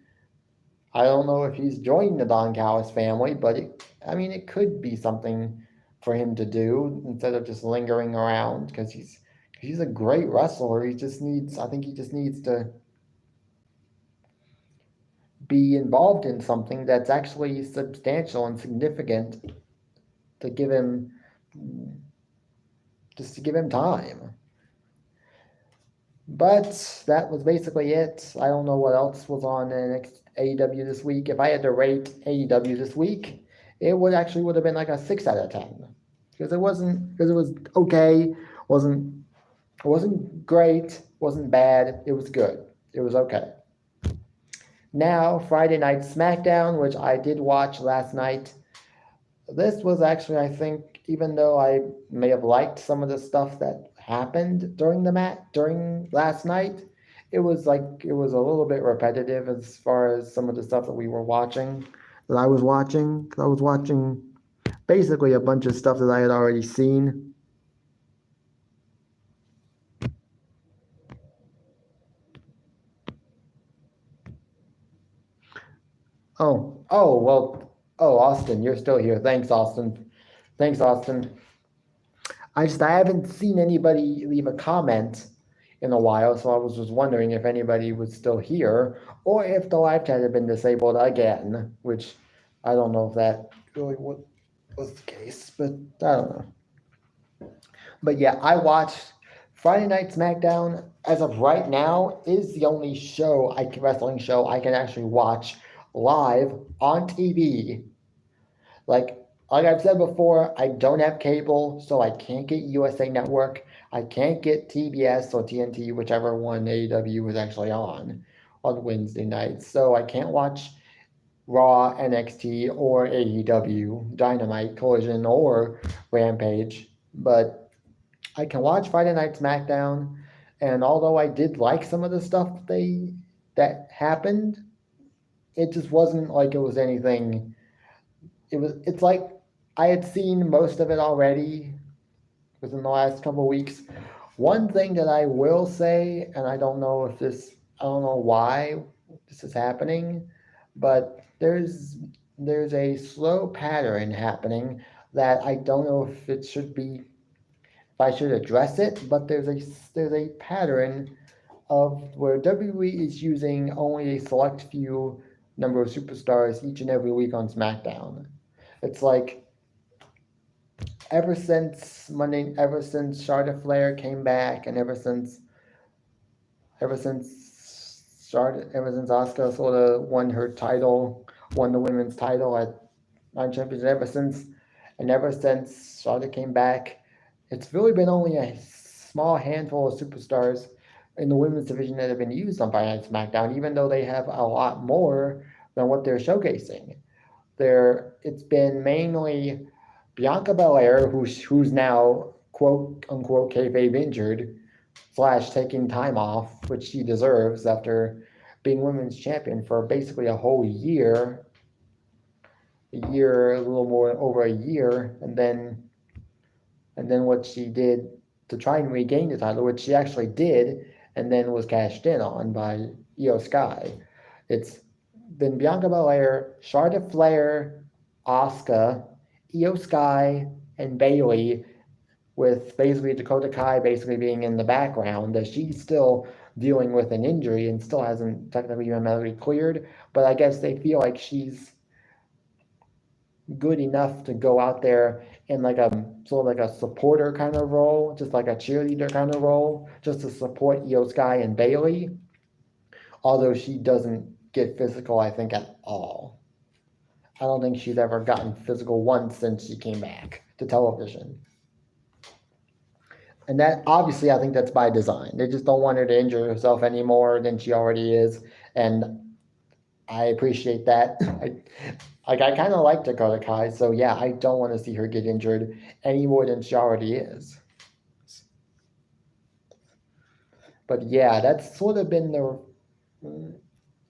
I don't know if he's joined the Don Callis family, but it could be something for him to do instead of just lingering around, because he's a great wrestler. I think he just needs to be involved in something that's actually substantial and significant to give him time. But that was basically it. I don't know what else was on AEW this week. If I had to rate AEW this week, it would have been like a 6 out of 10, because it was okay, wasn't great, wasn't bad, it was good, it was okay. Now Friday Night SmackDown, which I did watch last night. This was actually, I think, even though I may have liked some of the stuff that happened during last night, it was a little bit repetitive as far as some of the stuff that we were watching. that I was watching. 'Cause I was watching basically a bunch of stuff that I had already seen. Oh, Austin, you're still here. Thanks, Austin. Thanks, Austin. I haven't seen anybody leave a comment in a while, so I was just wondering if anybody was still here or if the live chat had been disabled again, which I don't know if that really was the case, but I don't know. But yeah, I watched Friday Night SmackDown. As of right now, is the only wrestling show I can actually watch live on TV. Like like I've said before, I don't have cable, so I can't get USA Network. I can't get TBS or TNT, whichever one AEW was actually on Wednesday nights. So I can't watch Raw, NXT, or AEW, Dynamite, Collision, or Rampage. But I can watch Friday Night SmackDown, and although I did like some of the stuff that happened, it just wasn't like it was anything. It's like I had seen most of it already within the last couple of weeks. One thing that I will say, and I don't know why this is happening, but there's a slow pattern happening that I don't know if I should address it, but there's a pattern of where WWE is using only a select few number of superstars each and every week on SmackDown. It's like ever since Charlotte Flair came back, and ever since Asuka sort of won the women's title at Nine Champions, ever since Charlotte came back, it's really been only a small handful of superstars in the women's division that have been used on Friday Night SmackDown, even though they have a lot more than what they're showcasing. It's been mainly Bianca Belair, who's now quote unquote kayfabe injured slash taking time off, which she deserves after being women's champion for basically a little more over a year, and then what she did to try and regain the title, which she actually did, and then was cashed in on by Io Sky. It's been Bianca Belair, Charlotte Flair, Asuka, Io Sky, and Bayley, with basically Dakota Kai basically being in the background, as she's still dealing with an injury and still hasn't technically been medically cleared. But I guess they feel like she's good enough to go out there in like a sort of like a supporter kind of role, just like a cheerleader kind of role, just to support Io Sky and Bayley. Although she doesn't get physical, I think, at all. I don't think she's ever gotten physical once since she came back to television. And that obviously, I think that's by design. They just don't want her to injure herself any more than she already is, and I appreciate that. I kind of like Dakota Kai, so yeah, I don't want to see her get injured any more than she already is. But yeah, that's sort of been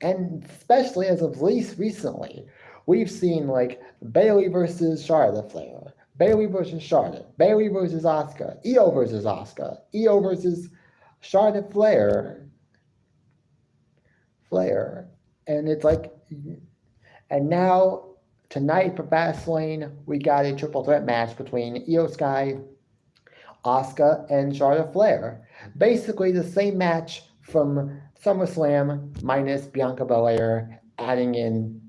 and especially as of least recently, we've seen like Bayley versus Charlotte Flair, Bayley versus Charlotte, Bayley versus Asuka, Io versus Asuka, Io versus Charlotte Flair, and it's like, and now tonight for Fastlane, we got a triple threat match between Io Sky, Asuka, and Charlotte Flair. Basically the same match from SummerSlam minus Bianca Belair adding in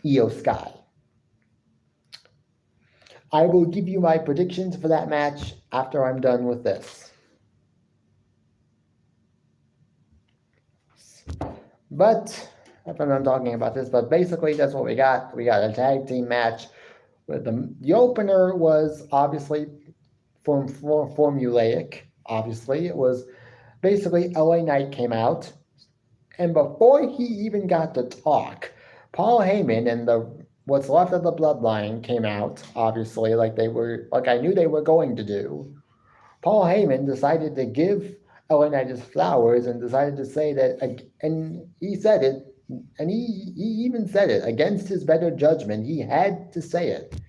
Io Sky. I will give you my predictions for that match after I'm done with this. But if I'm not talking about this, but basically that's what we got. We got a tag team match. The opener was obviously formulaic. Obviously, it was basically LA Knight came out, and before he even got to talk, Paul Heyman and what's left of the Bloodline came out. Obviously, like I knew they were going to do. Paul Heyman decided to give LA Knight his flowers and decided to say that, and he said it and he even said it against his better judgment. He had to say it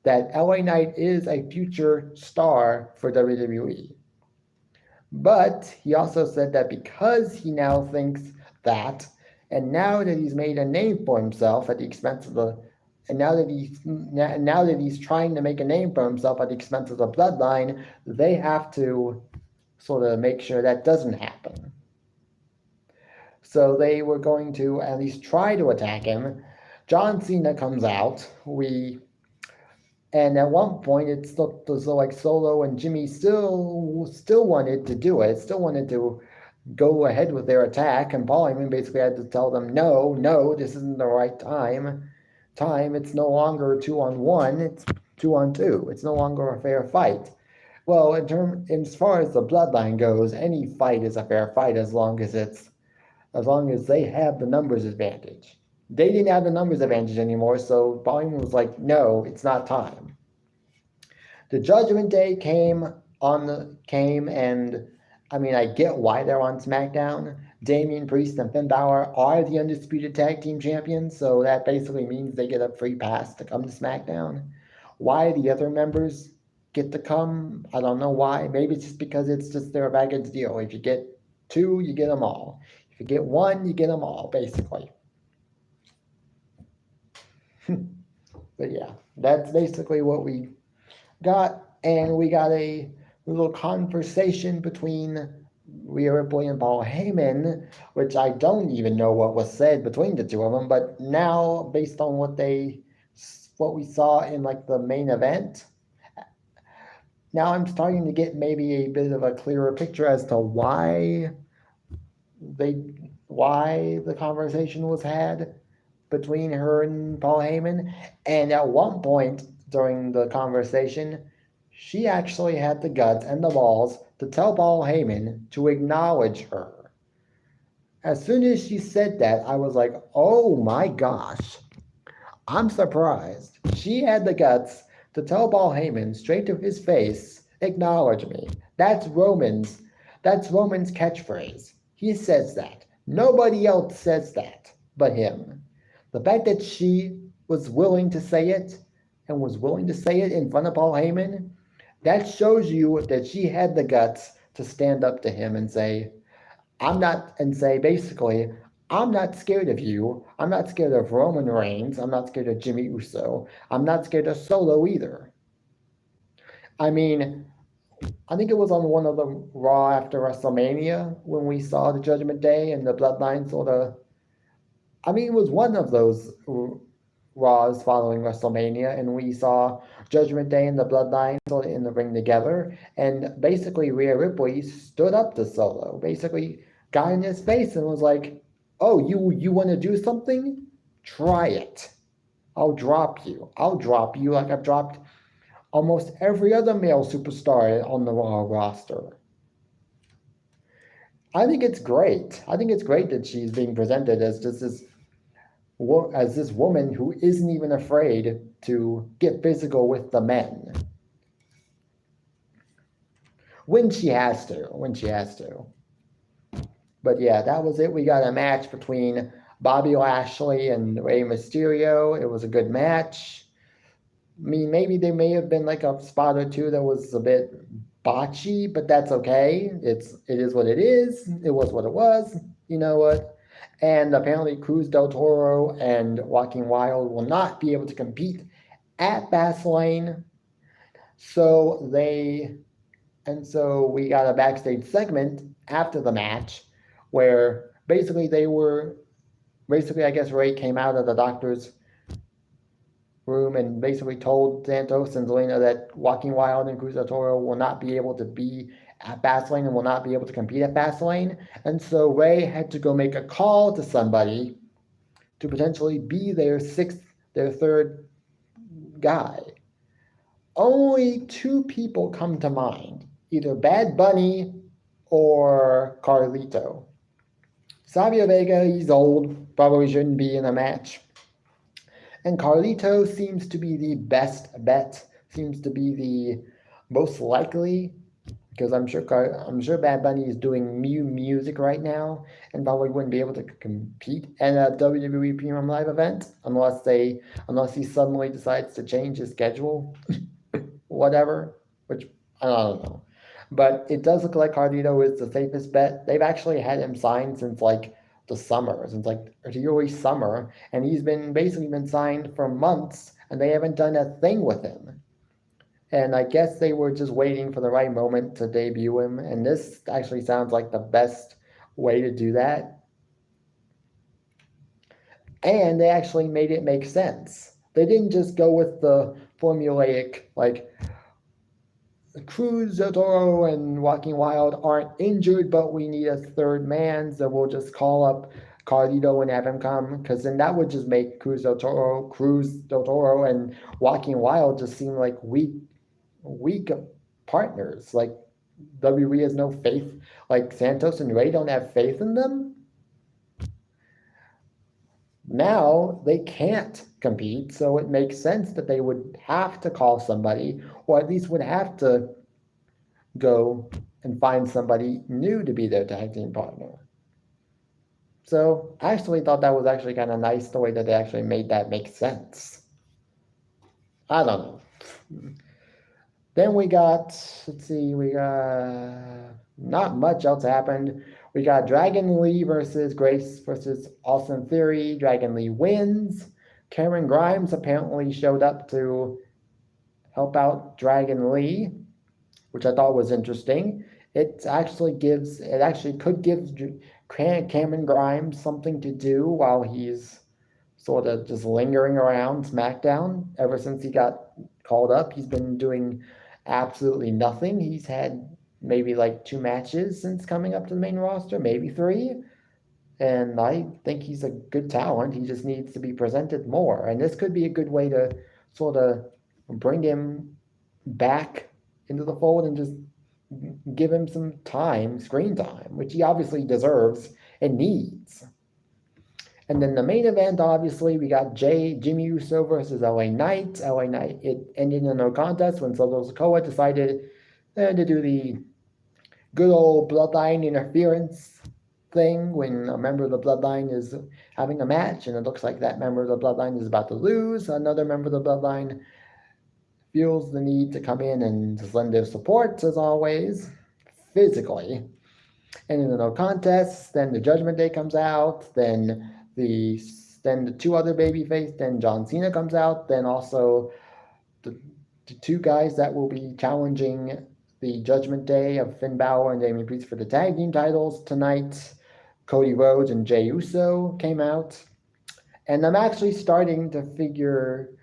that LA Knight is a future star for WWE. But he also said that because he now thinks that, and now that he's made a name for himself at the expense of the, and now that he's trying to make a name for himself at the expense of the bloodline, they have to sort of make sure that doesn't happen. So they were going to at least try to attack him. John Cena comes out. And at one point, it looked as though like Solo and Jimmy still wanted to do it, still wanted to go ahead with their attack, and Paul Heyman basically had to tell them, no, no, this isn't the right time. It's no longer 2-on-1, it's 2-on-2. It's no longer a fair fight. Well, as far as the bloodline goes, any fight is a fair fight as long as they have the numbers advantage. They didn't have the numbers advantage anymore, so Paul Heyman was like, no, it's not time. The Judgment Day came, and I mean, I get why they're on SmackDown. Damian Priest and Finn Balor are the undisputed tag team champions, so that basically means they get a free pass to come to SmackDown. Why the other members get to come, I don't know why. Maybe it's just because it's just their package deal. If you get two, you get them all. If you get one, you get them all, basically. But yeah, that's basically what we got. And we got a little conversation between Rhea Ripley and Paul Heyman, which I don't even know what was said between the two of them. But now, based on what we saw in like the main event, now I'm starting to get maybe a bit of a clearer picture as to why the conversation was had between her and Paul Heyman. And at one point during the conversation, she actually had the guts and the balls to tell Paul Heyman to acknowledge her. As soon as she said that, I was like, oh my gosh, I'm surprised. She had the guts to tell Paul Heyman straight to his face, acknowledge me. That's Roman's catchphrase. He says that. Nobody else says that but him. The fact that she was willing to say it, and was willing to say it in front of Paul Heyman, that shows you that she had the guts to stand up to him and say, basically, I'm not scared of you. I'm not scared of Roman Reigns. I'm not scared of Jimmy Uso. I'm not scared of Solo either. I mean, I think it was on one of the Raw after WrestleMania when we saw the Judgment Day and the Bloodline sort of. I mean, it was one of those Raws following WrestleMania, and we saw Judgment Day and the Bloodline sort of in the ring together. And basically, Rhea Ripley stood up to Solo, basically got in his face and was like, "Oh, you want to do something? Try it. I'll drop you. I'll drop you like I've dropped almost every other male superstar on the Raw roster." I think it's great. I think it's great that she's being presented as just this woman who isn't even afraid to get physical with the men when she has to. But yeah, that was it. We got a match between Bobby Lashley and Rey Mysterio. It was a good match. I mean, maybe there may have been like a spot or two that was a bit botchy, but that's okay. It is what it is. It was what it was. You know what? And apparently Cruz del Toro and Joaquin Wilde will not be able to compete at Fastlane. So we got a backstage segment after the match where basically I guess Ray came out of the doctor's room and basically told Santos and Zelina that Joaquin Wilde and Cruz del Toro will not be able to be at Fastlane and will not be able to compete at Fastlane. And so Ray had to go make a call to somebody to potentially be their third guy. Only two people come to mind, either Bad Bunny or Carlito. Savio Vega, he's old, probably shouldn't be in a match. And Carlito seems to be the best bet, seems to be the most likely because I'm sure Bad Bunny is doing new music right now and probably wouldn't be able to compete in a WWE Premium Live event unless he suddenly decides to change his schedule, whatever, which I don't know. But it does look like Carlito is the safest bet. They've actually had him signed since like the summer, since like the early summer, and he's been basically been signed for months, and they haven't done a thing with him. And I guess they were just waiting for the right moment to debut him, and this actually sounds like the best way to do that. And they actually made it make sense. They didn't just go with the formulaic, like, Cruz del Toro and Walking Wild aren't injured, but we need a third man, so we'll just call up Carlito and have him come, because then that would just make Cruz del Toro and Walking Wild just seem like weak partners. Like WWE has no faith. Like Santos and Ray don't have faith in them. Now they can't compete, so it makes sense that they would have to call somebody, or at least would have to go and find somebody new to be their tag team partner. So I actually thought that was actually kind of nice the way that they actually made that make sense. I don't know. Then we got, let's see, we got not much else happened. We got Dragon Lee versus Grace versus Austin Theory. Dragon Lee wins. Cameron Grimes apparently showed up to help out Dragon Lee, which I thought was interesting. It actually could give Cameron Grimes something to do while he's sort of just lingering around SmackDown. Ever since he got called up, he's been doing absolutely nothing. He's had maybe like 2 matches since coming up to the main roster, maybe 3. And I think he's a good talent. He just needs to be presented more. And this could be a good way to sort of bring him back into the fold and just give him some time, screen time, which he obviously deserves and needs. And then the main event, obviously, we got Jimmy Uso versus LA Knight. LA Knight, it ended in a no contest when Solo Sikoa decided to do the good old bloodline interference thing when a member of the bloodline is having a match, and it looks like that member of the bloodline is about to lose. Another member of the bloodline feels the need to come in and just lend their support, as always, physically. And in the no contest, then the Judgment Day comes out, then the 2 other babyface, then John Cena comes out, then also the 2 guys that will be challenging the Judgment Day of Finn Balor and Damian Priest for the tag team titles tonight. Cody Rhodes and Jey Uso came out. And I'm actually starting to figure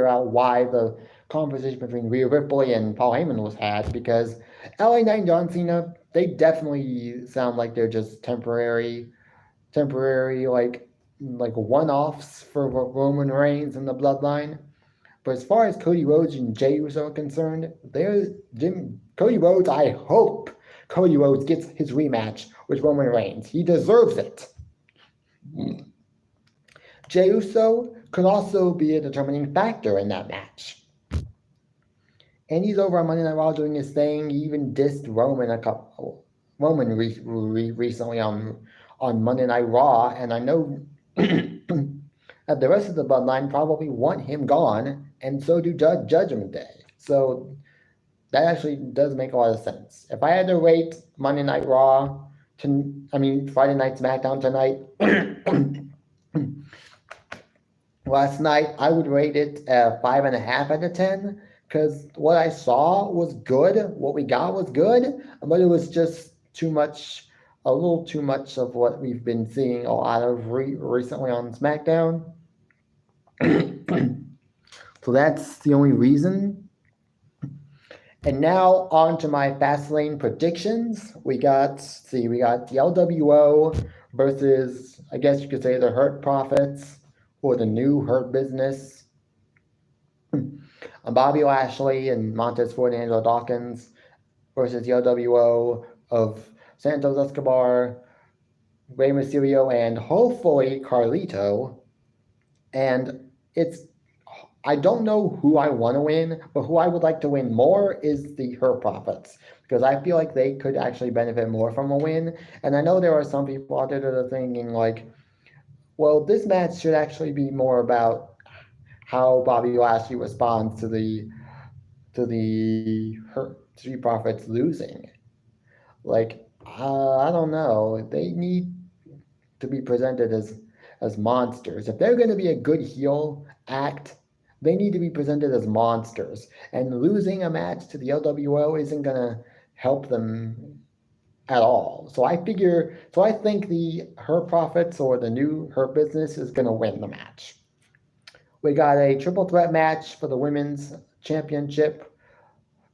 out why the conversation between Rhea Ripley and Paul Heyman was had, because LA Knight and John Cena, they definitely sound like they're just temporary like one-offs for Roman Reigns and the Bloodline. But as far as Cody Rhodes and Jey Uso are concerned, Cody Rhodes, I hope Cody Rhodes gets his rematch with Roman Reigns. He deserves it. Jey Uso could also be a determining factor in that match. And he's over on Monday Night Raw doing his thing. He even dissed Roman recently on Monday Night Raw, and I know that the rest of the bloodline probably want him gone, and so do Judgment Day. So that actually does make a lot of sense. If I had to rate Monday Night Raw, Friday Night SmackDown tonight, last night, I would rate it 5.5 out of 10, because what I saw was good. What we got was good, but it was just a little too much of what we've been seeing a lot of recently on SmackDown. So that's the only reason. And now on to my Fastlane predictions. We got the LWO versus, I guess you could say, the Hurt Profits, or the new Hurt Business. Bobby Lashley and Montez Ford and Angelo Dawkins versus the LWO of Santos Escobar, Rey Mysterio, and hopefully Carlito. And I don't know who I want to win, but who I would like to win more is the Her Profits because I feel like they could actually benefit more from a win. And I know there are some people out there that are thinking like, well, this match should actually be more about how Bobby Lashley responds to the Her Street Profits losing. Like, I don't know. They need to be presented as monsters. If they're going to be a good heel act, they need to be presented as monsters. And losing a match to the LWO isn't going to help them at all. So I think the Her Profits or the new Her Business is going to win the match. We got a triple threat match for the women's championship.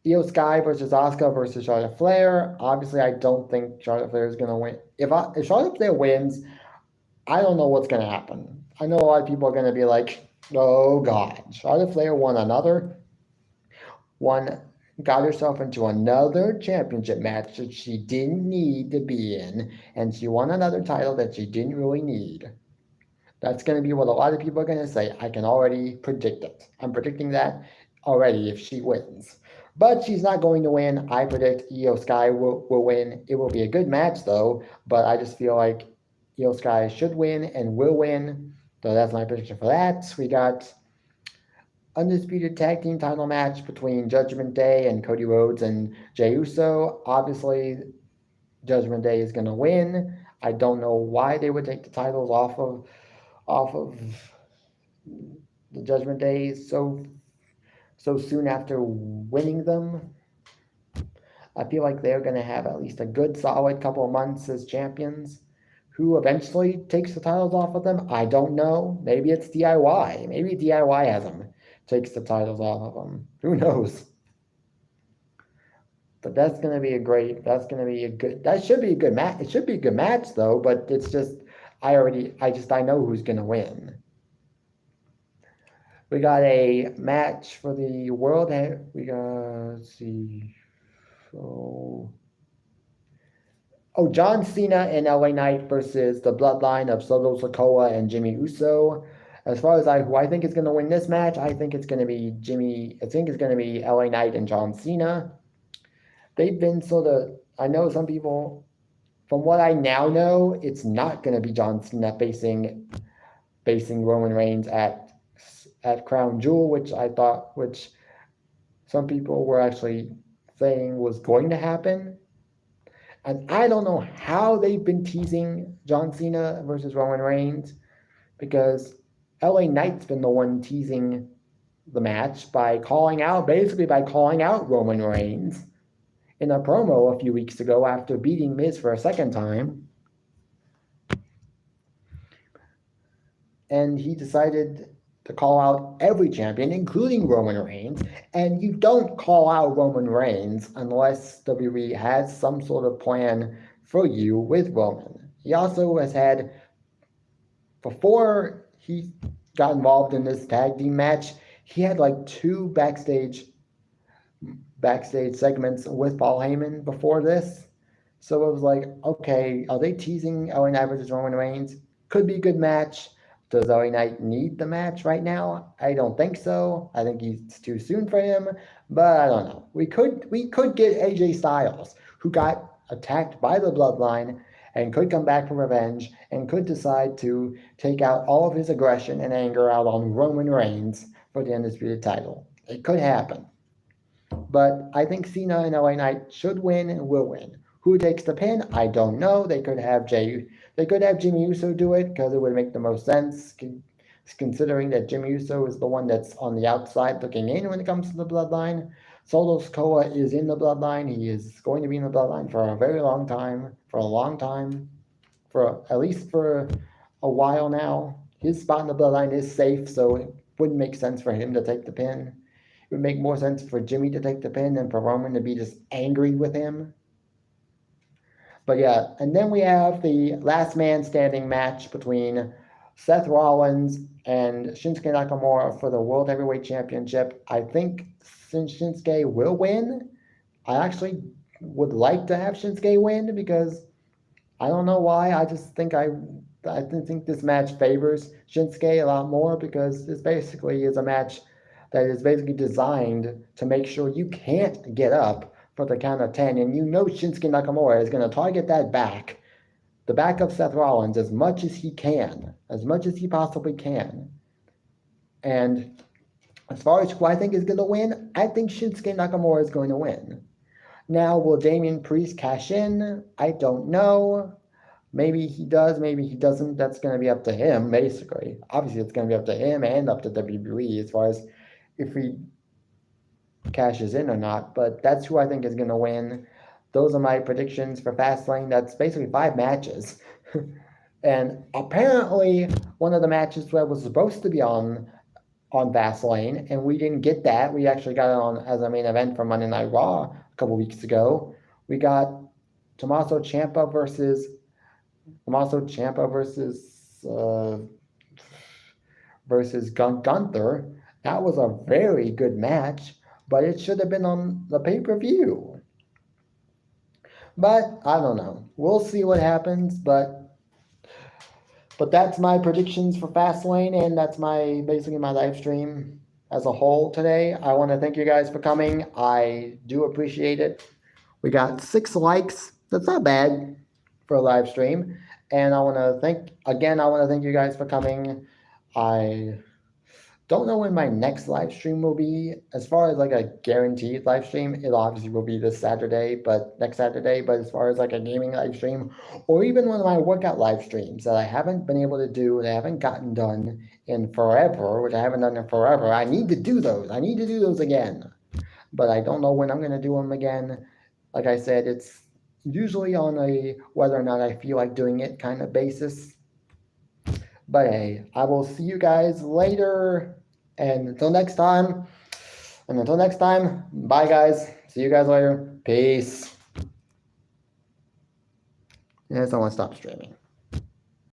Io Sky versus Asuka versus Charlotte Flair. Obviously, I don't think Charlotte Flair is going to win. If Charlotte Flair wins, I don't know what's going to happen. I know a lot of people are going to be like, oh God, Charlotte Flair won, got herself into another championship match that she didn't need to be in, and she won another title that she didn't really need. That's going to be what a lot of people are going to say. I can already predict it. I'm predicting that already if she wins. But she's not going to win. I predict Io Sky will win. It will be a good match, though, but I just feel like Io Sky should win and will win. So that's my prediction for that. We got undisputed tag team title match between Judgment Day and Cody Rhodes and Jey Uso. Obviously, Judgment Day is going to win. I don't know why they would take the titles off of the Judgment Day so soon after winning them. I feel like they're going to have at least a good solid couple of months as champions. Who eventually takes the titles off of them? I don't know. Maybe it's DIY. Maybe DIY has them, takes the titles off of them. Who knows? But that's going to be a great. That's going to be a good. That should be a good match. It should be a good match though. But it's just I know who's going to win. We got a match for the world. We got, let's see. So, John Cena and LA Knight versus the Bloodline of Solo Sikoa and Jimmy Uso. As far as who I think is going to win this match, I think it's going to be I think it's going to be LA Knight and John Cena. They've been sort of. I know some people. From what I now know, it's not going to be John Cena facing Roman Reigns at Crown Jewel, which some people were actually saying was going to happen. And I don't know how they've been teasing John Cena versus Roman Reigns because LA Knight's been the one teasing the match by calling out Roman Reigns in a promo a few weeks ago after beating Miz for a second time. And he decided to call out every champion, including Roman Reigns. And you don't call out Roman Reigns unless WWE has some sort of plan for you with Roman. He also has had, before he got involved in this tag team match, he had like 2 backstage segments with Paul Heyman before this. So it was like, okay, are they teasing LA Knight versus Roman Reigns? Could be a good match. Does LA Knight need the match right now? I don't think so. I think it's too soon for him, but I don't know. We could get AJ Styles, who got attacked by the Bloodline and could come back for revenge and could decide to take out all of his aggression and anger out on Roman Reigns for the Undisputed title. It could happen. But I think Cena and LA Knight should win and will win. Who takes the pin? I don't know. They could have Jimmy Uso do it because it would make the most sense, considering that Jimmy Uso is the one that's on the outside looking in when it comes to the Bloodline. Solo Sikoa is in the Bloodline. He is going to be in the Bloodline for a very long time, at least for a while now. His spot in the Bloodline is safe, so it wouldn't make sense for him to take the pin. It would make more sense for Jimmy to take the pin than for Roman to be just angry with him. But yeah, and then we have the last man standing match between Seth Rollins and Shinsuke Nakamura for the World Heavyweight Championship. I think Shinsuke will win. I actually would like to have Shinsuke win because I don't know why. I just think I think this match favors Shinsuke a lot more because this basically is a match that is basically designed to make sure you can't get up for the count of 10, and you know Shinsuke Nakamura is going to target that back, the back of Seth Rollins, as much as he can, as much as he possibly can. And as far as who I think is going to win, I think Shinsuke Nakamura is going to win. Now, will Damian Priest cash in? I don't know. Maybe he does, maybe he doesn't. That's going to be up to him, basically. Obviously, it's going to be up to him and up to WWE as far as if he cashes in or not. But that's who I think is going to win. Those are my predictions for Fastlane. That's basically 5 matches. And apparently, one of the matches that was supposed to be on Fastlane, and we didn't get that. We actually got it on as a main event for Monday Night Raw a couple weeks ago. We got Tommaso Ciampa versus Gunther. That was a very good match, but it should have been on the pay-per-view. But I don't know. We'll see what happens, but that's my predictions for Fastlane, and that's basically my live stream as a whole today. I want to thank you guys for coming. I do appreciate it. We got 6 likes. That's not bad for a live stream. And I want to thank you guys for coming. I don't know when my next live stream will be. As far as like a guaranteed live stream, it obviously will be next Saturday. But as far as like a gaming live stream, or even one of my workout live streams that I haven't been able to do, that I haven't gotten done in forever, which I haven't done in forever, I need to do those. I need to do those again. But I don't know when I'm going to do them again. Like I said, it's usually on a whether or not I feel like doing it kind of basis. But hey, I will see you guys later. And until next time, bye guys. See you guys later. Peace. Yes, I want to stop streaming.